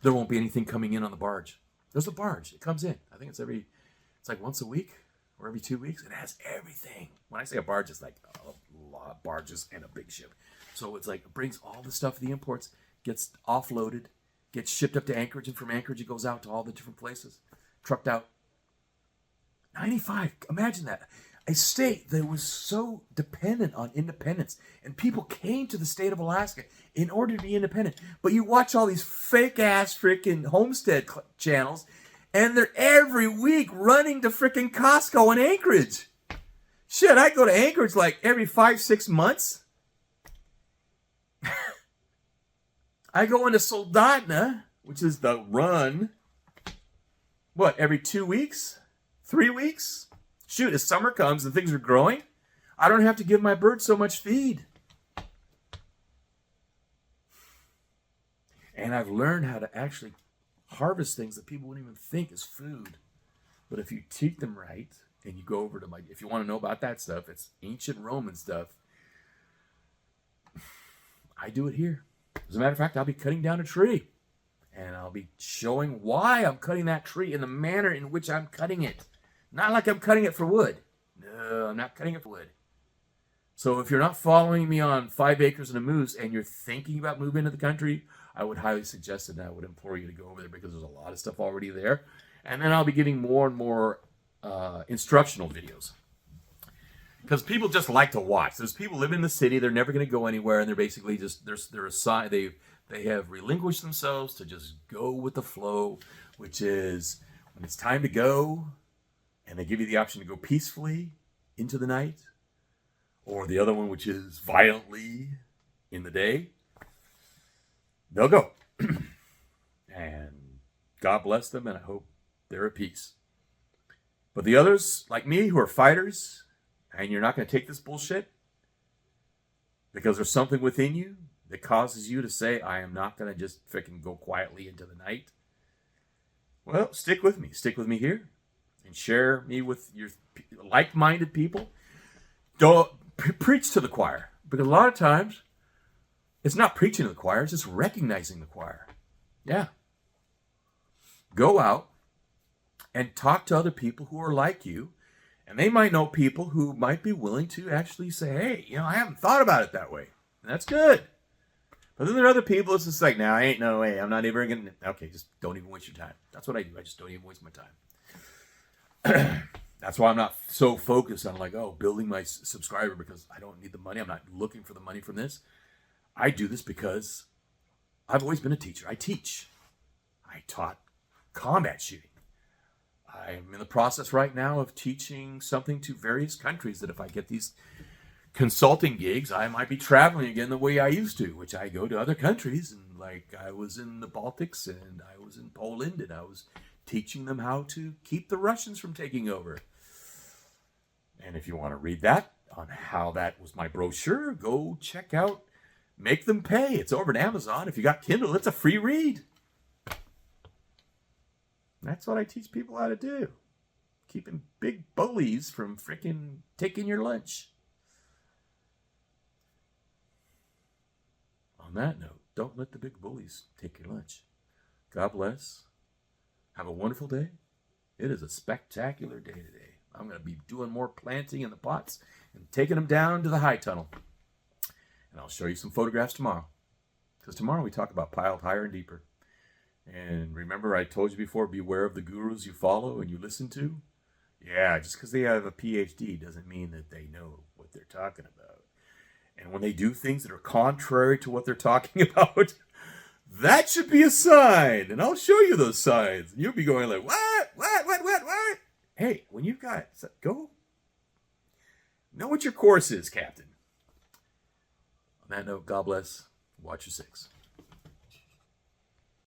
There won't be anything coming in on the barge. There's a barge. It comes in. I think it's like once a week or every 2 weeks. It has everything. When I say a barge, it's like a lot of barges and a big ship. So it's like it brings all the stuff, the imports, gets offloaded, gets shipped up to Anchorage, and from Anchorage it goes out to all the different places, trucked out. 95, imagine that. A state that was so dependent on independence, and people came to the state of Alaska in order to be independent. But you watch all these fake-ass freaking homestead channels, and they're every week running to freaking Costco in Anchorage. Shit, I go to Anchorage like every 5-6 months. I go into Soldotna, which is the run, every 2 weeks? 3 weeks? Shoot, as summer comes and things are growing, I don't have to give my birds so much feed. And I've learned how to actually harvest things that people wouldn't even think is food. But if you teach them right, and you go over to if you want to know about that stuff, it's ancient Roman stuff. I do it here. As a matter of fact, I'll be cutting down a tree. And I'll be showing why I'm cutting that tree in the manner in which I'm cutting it. Not like I'm cutting it for wood. No, I'm not cutting it for wood. So if you're not following me on 5 Acres and a Moose and you're thinking about moving to the country, I would highly suggest it, and I would implore you to go over there because there's a lot of stuff already there. And then I'll be giving more and more instructional videos. Because people just like to watch. There's people living in the city, they're never going to go anywhere, and they're basically just, they're assigned, they have relinquished themselves to just go with the flow, which is when it's time to go, and they give you the option to go peacefully into the night, or the other one, which is violently in the day, they'll go. And God bless them, and I hope they're at peace. But the others, like me, who are fighters, and you're not going to take this bullshit because there's something within you that causes you to say, I am not going to just freaking go quietly into the night. Well, stick with me. Stick with me here and share me with your like-minded people. Don't preach to the choir, because a lot of times it's not preaching to the choir, it's just recognizing the choir. Yeah. Go out and talk to other people who are like you, and they might know people who might be willing to actually say, hey, I haven't thought about it that way. And that's good. But then there are other people, it's just like, I ain't no way. I'm not even going to, okay, just don't even waste your time. That's what I do. I just don't even waste my time. That's why I'm not so focused on building my subscriber, because I don't need the money. I'm not looking for the money from this. I do this because I've always been a teacher. I teach. I taught combat shooting. I'm in the process right now of teaching something to various countries that if I get these consulting gigs, I might be traveling again the way I used to, which I go to other countries. And I was in the Baltics, and I was in Poland, and I was teaching them how to keep the Russians from taking over. And if you want to read that on how that was my brochure, go check out Make Them Pay. It's over at Amazon. If you got Kindle, it's a free read. That's what I teach people how to do. Keeping big bullies from freaking taking your lunch. On that note, don't let the big bullies take your lunch. God bless. Have a wonderful day. It is a spectacular day today. I'm going to be doing more planting in the pots and taking them down to the high tunnel. And I'll show you some photographs tomorrow. Because tomorrow we talk about piled higher and deeper. And remember, I told you before, beware of the gurus you follow and you listen to. Yeah, just because they have a PhD doesn't mean that they know what they're talking about. And when they do things that are contrary to what they're talking about, that should be a sign. And I'll show you those signs. And you'll be going like, what? Hey, when you've got, go. Know what your course is, Captain. On that note, God bless. Watch your six.